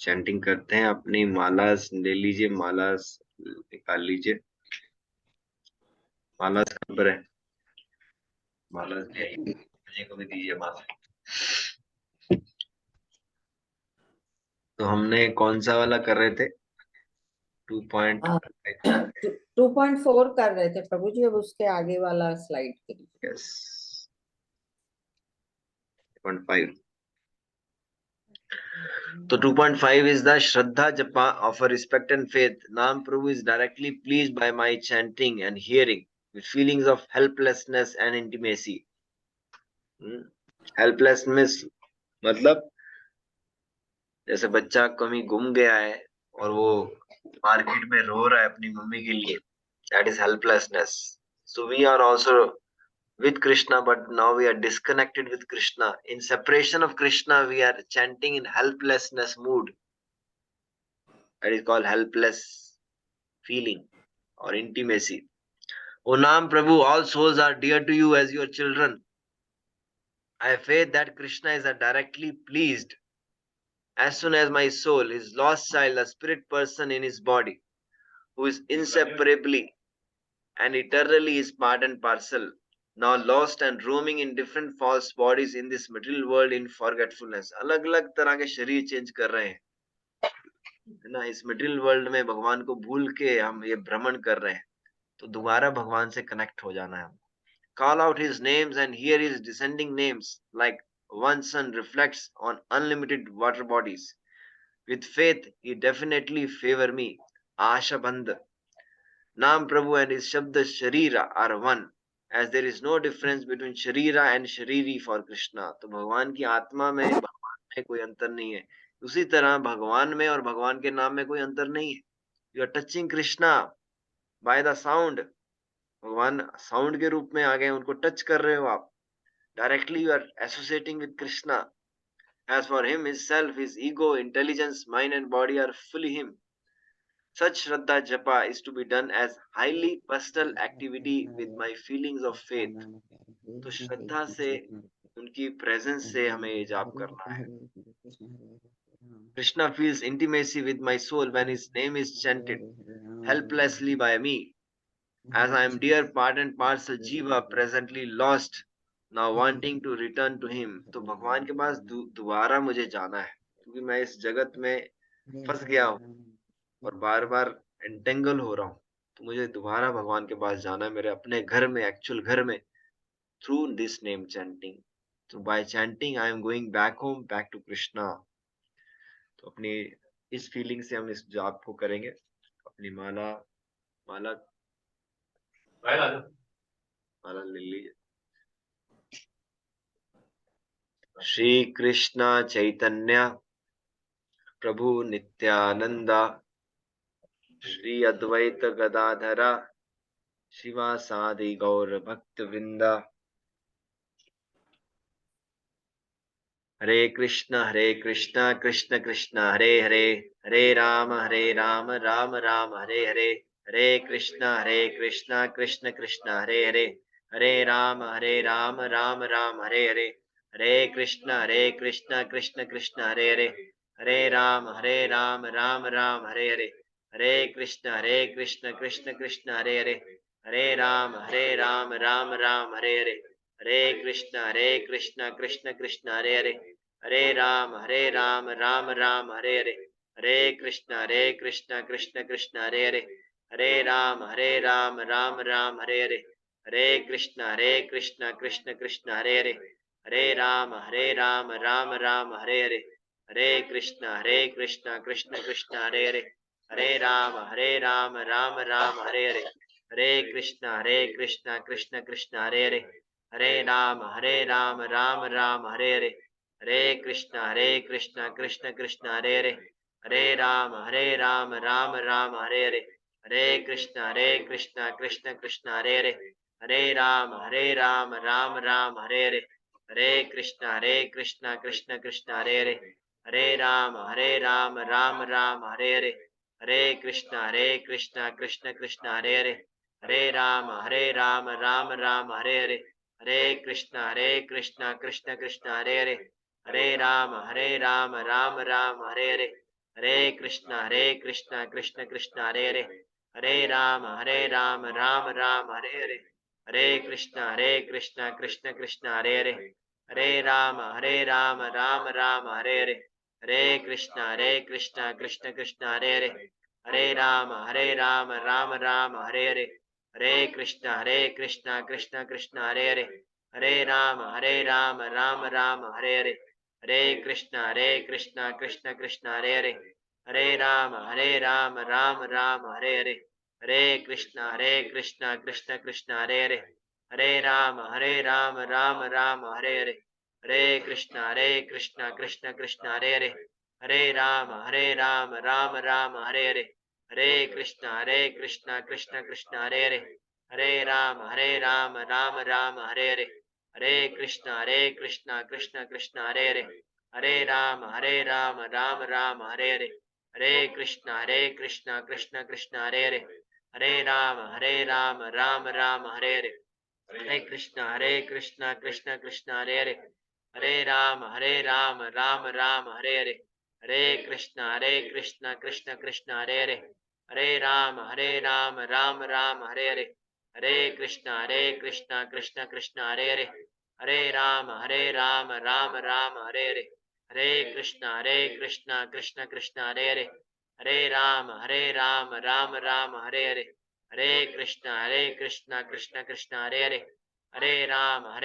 चैंटिंग करते हैं। अपनी माला ले लीजिए, माला निकाल लीजिए। माला कहाँ पर है? माला जी को भी दीजिए माला। तो हमने कौन सा वाला कर रहे थे? 2.4 कर रहे थे प्रभु जी, अब उसके आगे वाला स्लाइड के लिए। यस, 2.5। तो 2.5 is the Shraddha Japa of a respect and faith. Nam Prabhu is directly pleased by my chanting and hearing with feelings of helplessness and intimacy. Helplessness मतलब जैसे बच्चा कहीं गुम गया है और वो मार्केट में रो रहा है अपनी मम्मी के लिए, that is helplessness. So we are also with Krishna, but now we are disconnected with Krishna. In separation of Krishna, we are chanting in helplessness mood. That is called helpless feeling or intimacy. O Nam Prabhu, all souls are dear to you as your children. I have faith that Krishna is directly pleased as soon as my soul, his lost child, a spirit person in his body, who is inseparably and eternally his part and parcel, now lost and roaming in different false bodies in this material world in forgetfulness. अलग अलग तरह के शरीर change कर रहे हैं, है ना, इस मटेरियल वर्ल्ड में भगवान को भूल के हम ये भ्रमण कर रहे हैं, तो दोबारा भगवान से कनेक्ट हो जाना है. Call out his names and hear his descending names like one sun reflects on unlimited water bodies. With faith, he definitely favor me. Asha Bandh. Nam Prabhu and his Shabd Sharira are one, as there is no difference between Sharira and Shariri for Krishna. तो भगवान की आत्मा में भगवान में कोई अंतर नहीं है. उसी तरह भगवान में और भगवान के नाम में कोई अंतर नहीं है. You are touching Krishna by the sound. भगवान साउंड के रूप में आ गए, उनको टच कर रहे हो आप. Directly you are associating with Krishna. As for him, his self, his ego, intelligence, mind and body are fully him. Such Shraddha Japa is to be done as highly personal activity with my feelings of faith. तो श्रद्धा से, उनकी presence से हमें ये जाप करना है. Krishna feels intimacy with my soul when his name is chanted helplessly by me. As I am dear part and parcel Jiva, presently lost, now wanting to return to him. तो भगवान के पास दोबारा मुझे जाना है, क्योंकि मैं इस जगत में फंस गया हूँ और बार बार एंटेंगल हो रहा हूँ. तो मुझे दोबारा भगवान के पास जाना है, मेरे अपने घर में, एक्चुअल घर में, थ्रू दिस नेम चैंटिंग. तो by chanting I am going back home, back to Krishna. तो अपनी इस फीलिंग से हम इस जाप को करेंगे. अपनी माला माला माला ले लीजिए. श्री कृष्ण चैतन्य प्रभु नित्यानंदा श्री अद्वैत गदाधरा शिवासादि गौर भक्त वृंदा. हरे कृष्ण कृष्ण कृष्ण हरे हरे, हरे राम राम राम हरे हरे. हरे कृष्ण कृष्ण कृष्ण हरे हरे, हरे राम राम राम हरे हरे. हरे कृष्ण कृष्ण कृष्ण हरे हरे, हरे राम राम राम हरे हरे. हरे कृष्ण कृष्ण कृष्ण हरे हरे, हरे राम राम राम हरे हरे. हरे कृष्ण कृष्ण कृष्ण हरे हरे, हरे राम राम राम हरे हरे. हरे कृष्ण कृष्ण कृष्ण हरे हरे, हरे राम राम राम हरे हरे. हरे कृष्ण कृष्ण कृष्ण हरे हरे, हरे राम राम राम हरे हरे. हरे कृष्ण कृष्ण कृष्ण हरे हरे, हरे राम राम राम हरे हरे. हरे कृष्ण कृष्ण कृष्ण हरे हरे, हरे राम राम राम हरे हरे. हरे कृष्ण कृष्ण कृष्ण हरे हरे, हरे राम राम राम हरे हरे. हरे कृष्ण कृष्ण कृष्ण हरे हरे, हरे राम राम राम हरे हरे. हरे कृष्ण कृष्ण कृष्ण हरे हरे, हरे राम राम राम हरे हरे. हरे कृष्ण कृष्ण कृष्ण हरे हरे, हरे राम राम राम हरे हरे. हरे कृष्ण कृष्ण कृष्ण हरे हरे, हरे राम राम राम हरे हरे. हरे कृष्ण कृष्ण कृष्ण हरे हरे, हरे राम राम राम हरे हरे. हरे कृष्ण कृष्ण कृष्ण हरे हरे, हरे राम राम राम हरे हरे. हरे कृष्ण कृष्ण कृष्ण हरे हरे, हरे राम राम राम हरे हरे. हरे कृष्ण कृष्ण कृष्ण हरे हरे, हरे राम राम राम हरे हरे. हरे कृष्ण कृष्ण कृष्ण हरे हरे, हरे राम राम राम हरे हरे. हरे कृष्ण कृष्ण कृष्ण हरे हरे, हरे राम राम राम हरे हरे. हरे कृष्ण कृष्ण कृष्ण हरे हरे, हरे राम राम राम हरे हरे. हरे कृष्ण कृष्ण कृष्ण हरे हरे, हरे राम राम राम हरे हरे. हरे कृष्ण कृष्ण कृष्ण हरे हरे, हरे राम राम राम हरे हरे. हरे Krishna Krishna Krishna Hare Hare, Hare Rama, Rama Rama, Hare Hare, Hare Krishna, Krishna Krishna, Hare Hare, Hare Rama, Rama Rama, Hare Hare, Hare Krishna, Krishna Krishna, Hare Hare, Hare Rama, Rama Rama, Hare Hare, Hare Krishna, Krishna Krishna, Hare Hare, Hare Rama, Rama Rama, Hare Hare, Hare Krishna, Krishna Krishna, Hare Hare, Hare Rama, Rama Rama, Hare Hare, Hare Krishna, Krishna Krishna, Hare Hare, Hare Rama,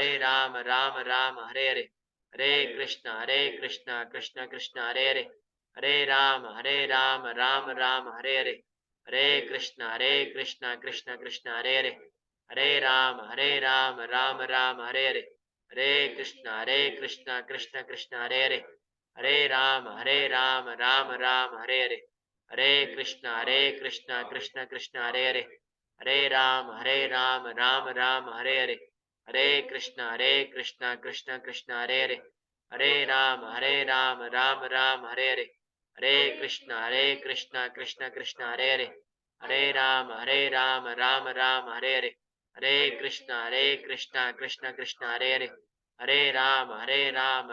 Rama Rama, Hare Hare, Hare Krishna, Krishna Krishna, Hare Hare, Hare Rama, Rama Rama, Hare Hare, Hare Krishna, Krishna Krishna, Hare Hare, Hare Rama, Rama Rama, Hare Hare, Hare Krishna, Krishna Krishna, Hare Hare, Hare Rama, Rama Rama, Hare Hare, Hare Krishna, Krishna Krishna, Hare Hare, Hare Rama, Rama Rama, Hare Hare, Hare Krishna, Krishna Krishna, Hare Hare, Hare Rama, Rama Rama, Hare Hare, Hare Krishna, Krishna Krishna, Hare Hare, Hare Rama, Rama Rama, Hare Hare, Hare Krishna, Krishna Krishna, Hare Hare, Hare Rama, Rama Rama, Hare Hare, Hare Krishna, Krishna Krishna, Hare Hare, Hare Rama,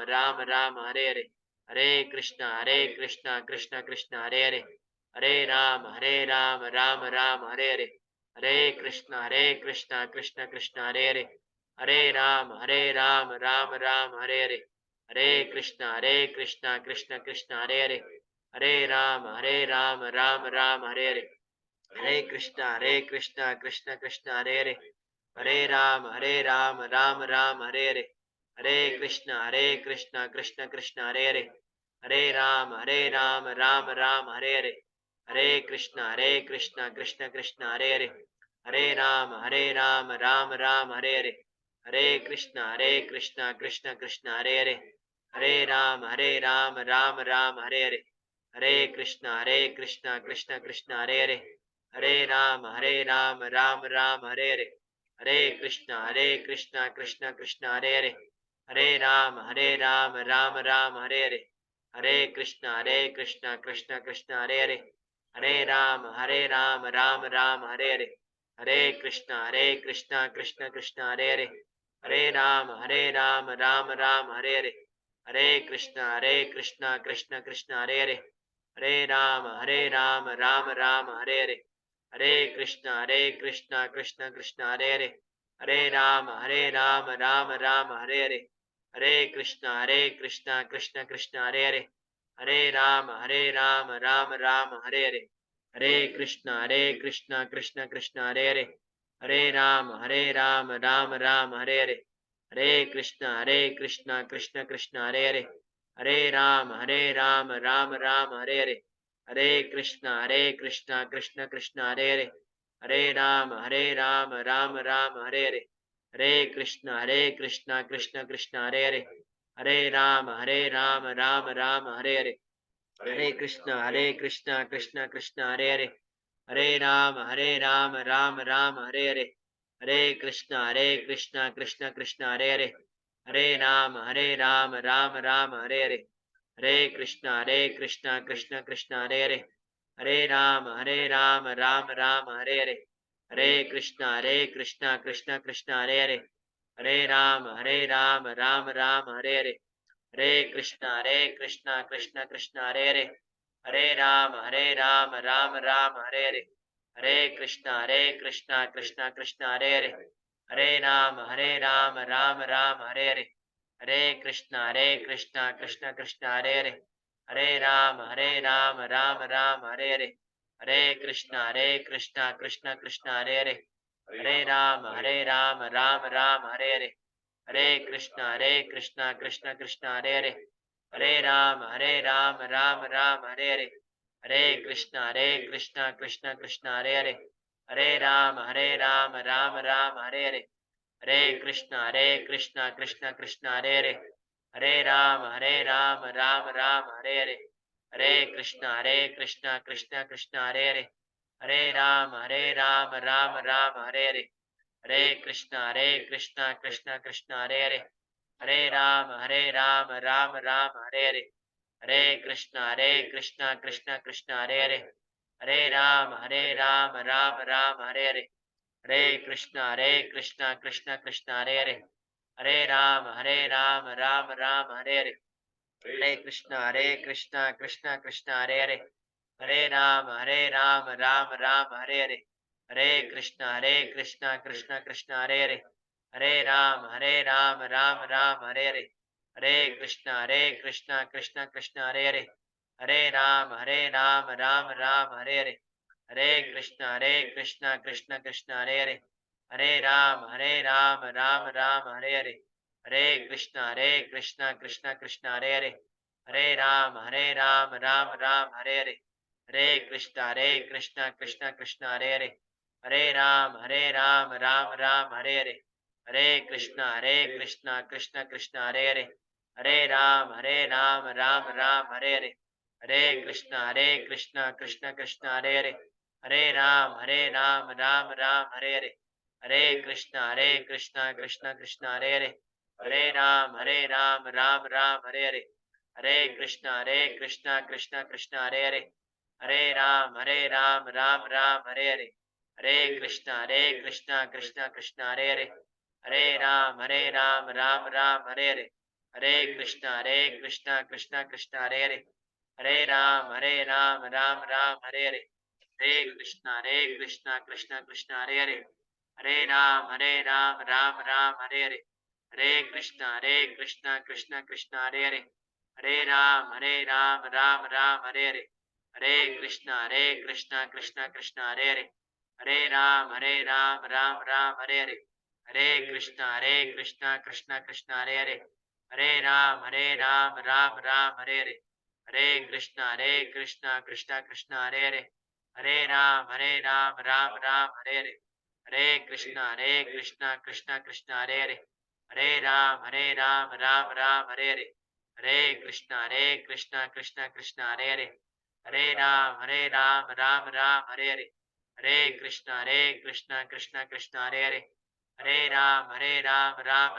Rama Rama, Hare Hare, Hare Krishna, Krishna Krishna, Hare Hare, Hare Rama, Rama Rama, Hare Hare, Hare Krishna, Krishna Krishna, Hare Hare, Hare Rama, Rama Rama, Hare Hare, Hare Krishna, Krishna Krishna, Hare Hare, Hare Rama, Rama Rama, Hare Hare, Hare Krishna, Krishna Krishna, Hare Hare, Hare Rama, Rama Rama, Hare Hare, Hare Krishna, Krishna Krishna, Hare Hare, Hare Rama, Rama Rama, Hare Hare, Hare Krishna, Krishna Krishna, Hare Hare, Hare Rama, Rama Rama, Hare Hare, Hare Krishna, Krishna Krishna, Hare Hare, Hare Rama, Rama Rama, Hare Hare, Hare Krishna, Krishna Krishna, Hare Hare, Hare Rama, Rama Rama, Hare Hare, Hare Krishna, Krishna Krishna, Hare Hare, Hare Rama, Rama Rama, Hare Hare, Hare Krishna, Krishna Krishna, Hare Hare, Hare Rama, Rama Rama, Hare Hare, Hare Krishna, Krishna Krishna, Hare Hare, Hare Rama, Rama Rama, Hare Hare, Hare Krishna, Krishna Krishna, Hare Hare, Hare Rama, Rama Rama, Hare Hare, Hare Krishna, Krishna Krishna, Hare Hare, Hare Rama, Rama Rama, Hare Hare, Hare Krishna, Krishna Krishna, Hare Hare, Hare Rama, Rama Rama, Hare Hare, Hare Krishna, Krishna Krishna, Hare Hare, Hare Rama, Rama Rama, Hare Hare, Hare Krishna, Krishna Krishna, Hare Hare, Hare Rama, Rama Rama, Hare Hare, Hare Krishna, Krishna Krishna, Hare Hare, Hare Rama, Rama Rama, Hare Hare, Hare Krishna, Krishna Krishna, Hare Hare, Hare Rama, Rama Rama, Hare Hare, Hare Krishna, Krishna Krishna, Hare Hare, Hare Rama, Rama Rama, Hare Hare, Hare Krishna, Krishna Krishna, Hare Hare, Hare Rama, Rama Rama, Hare Hare, Hare Krishna, Krishna Krishna, Hare Hare, Hare Rama, Rama Rama, Hare Hare, Hare Krishna, Krishna Krishna, Hare Hare, Hare Rama, Rama Rama, Hare Hare, Hare Krishna, Krishna Krishna, Hare Hare, Hare Rama, Rama Rama, Hare Hare, Hare Krishna, Krishna Krishna, Hare Hare, Hare Rama, Rama Rama, Hare Hare, Hare Krishna, Krishna Krishna, Hare Hare, Hare Rama, Rama Rama, Hare Hare, Hare Krishna, Krishna Krishna, Hare Hare, Hare Rama, Rama Rama, Hare Hare, Hare Krishna, Krishna Krishna, Hare Hare, Hare Rama, Rama Rama, Hare Hare, Hare Krishna, Krishna Krishna, Hare Hare, Hare Rama, Rama Rama, Hare Hare, Hare Krishna, Krishna Krishna, Hare Hare, Hare Rama, Rama Rama, Hare Hare, Hare Krishna, Krishna Krishna, Hare Hare, Hare Rama, Rama Rama, Hare Hare, Hare Krishna, Krishna Krishna, Hare Hare, हरे राम राम राम हरे हरे, हरे कृष्णा कृष्णा कृष्ण हरे हरे, हरे राम राम राम हरे हरे, हरे कृष्णा कृष्णा कृष्ण हरे हरे, हरे राम राम हरे हरे, हरे कृष्णा कृष्णा कृष्ण हरे हरे, हरे राम राम राम हरे हरे, हरे कृष्णा कृष्णा कृष्ण हरे हरे, हरे राम राम राम हरे हरे, हरे कृष्णा कृष्णा कृष्ण हरे हरे, हरे राम राम राम हरे हरे, हरे कृष्णा कृष्णा कृष्ण हरे हरे, हरे राम राम राम हरे हरे, हरे कृष्णा कृष्णा कृष्ण हरे हरे, हरे राम राम राम हरे हरे, हरे कृष्णा कृष्णा कृष्ण हरे हरे, हरे राम राम राम हरे हरे, हरे कृष्णा कृष्णा कृष्ण हरे हरे, हरे राम राम राम हरे हरे, हरे कृष्णा कृष्णा कृष्ण हरे हरे, हरे राम राम राम हरे हरे, हरे कृष्णा कृष्णा कृष्ण हरे हरे, हरे राम राम राम हरे हरे, हरे कृष्णा कृष्णा कृष्ण हरे हरे, हरे राम राम राम हरे हरे, हरे कृष्णा कृष्णा कृष्ण हरे हरे, हरे राम राम राम हरे हरे, हरे कृष्णा कृष्णा कृष्ण हरे हरे, हरे राम राम राम हरे हरे, हरे कृष्णा कृष्णा कृष्ण हरे हरे, हरे राम राम राम हरे हरे, हरे कृष्णा कृष्णा कृष्ण हरे हरे, हरे राम राम राम हरे हरे, हरे कृष्णा कृष्णा कृष्ण हरे हरे, हरे राम राम राम हरे हरे, हरे कृष्णा कृष्णा कृष्ण हरे हरे, हरे राम राम राम हरे हरे, हरे कृष्णा कृष्णा कृष्ण हरे हरे, हरे राम राम राम हरे हरे, हरे कृष्णा कृष्णा कृष्ण हरे हरे, हरे राम राम राम हरे हरे, हरे कृष्णा कृष्णा कृष्ण हरे हरे, हरे राम राम राम हरे हरे, हरे कृष्णा कृष्णा कृष्ण हरे हरे, हरे राम राम राम हरे हरे, हरे कृष्णा कृष्णा कृष्ण हरे हरे, हरे राम राम राम हरे हरे, हरे कृष्णा कृष्णा कृष्ण हरे हरे, हरे राम राम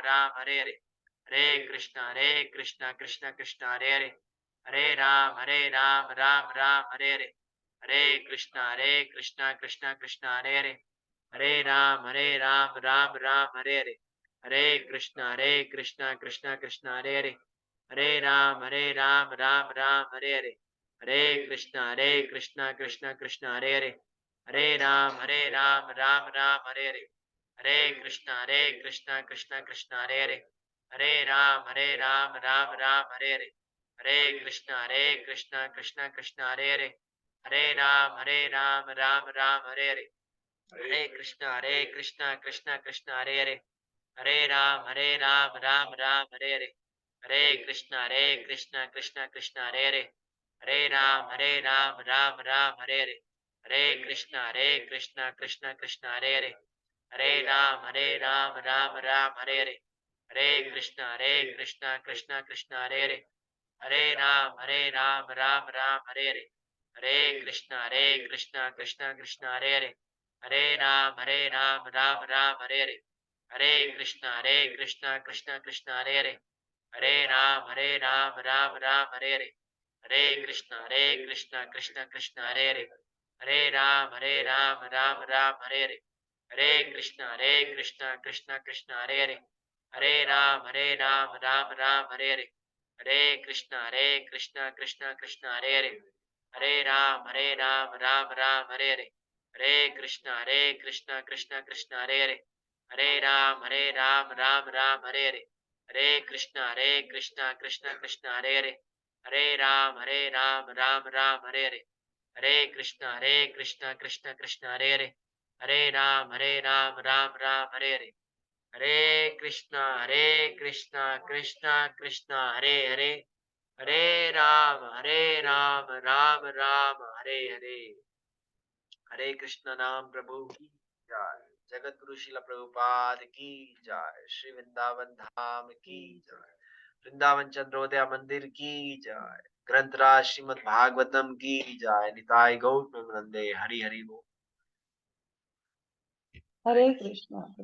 राम हरे हरे, हरे कृष्णा कृष्णा कृष्ण हरे हरे, हरे राम राम राम हरे हरे, हरे कृष्णा कृष्णा कृष्ण हरे हरे, हरे राम राम राम हरे हरे, हरे कृष्णा कृष्णा कृष्ण हरे हरे, हरे राम राम राम हरे हरे, हरे कृष्णा कृष्णा कृष्ण हरे हरे, हरे राम राम राम हरे हरे, हरे कृष्णा कृष्णा कृष्ण हरे हरे, हरे राम राम राम हरे हरे, हरे कृष्णा कृष्णा कृष्ण हरे हरे, हरे राम राम राम हरे हरे, हरे कृष्णा कृष्णा कृष्ण हरे हरे, हरे राम राम राम हरे हरे, हरे कृष्णा कृष्णा कृष्ण हरे हरे, हरे राम राम राम हरे हरे, हरे कृष्णा कृष्णा कृष्ण हरे हरे, हरे राम राम राम हरे हरे, हरे कृष्णा कृष्णा कृष्ण हरे हरे, हरे राम राम राम हरे हरे, हरे कृष्णा कृष्णा कृष्ण हरे हरे, हरे राम राम राम हरे हरे, हरे कृष्णा कृष्णा कृष्ण हरे हरे, हरे राम राम राम हरे हरे, हरे कृष्णा कृष्णा कृष्ण हरे हरे, हरे राम राम राम हरे हरे, हरे कृष्णा कृष्णा कृष्ण हरे हरे, हरे राम राम राम हरे हरे, हरे कृष्णा कृष्णा कृष्ण हरे हरे, हरे राम राम राम हरे हरे, हरे कृष्णा कृष्णा कृष्णा हरे हरे, हरे राम राम राम हरे हरे, हरे कृष्ण नाम प्रभु की जय, जगत गुरु शिला प्रभुपाद की जय, श्री वृंदावन धाम की जय, वृंदावन चंद्रोदय मंदिर की जय, ग्रंथराज श्रीमद् भागवतम की जय, निताय गौर प्रेमानंदे, हरि हरि बोल। हरे कृष्णा।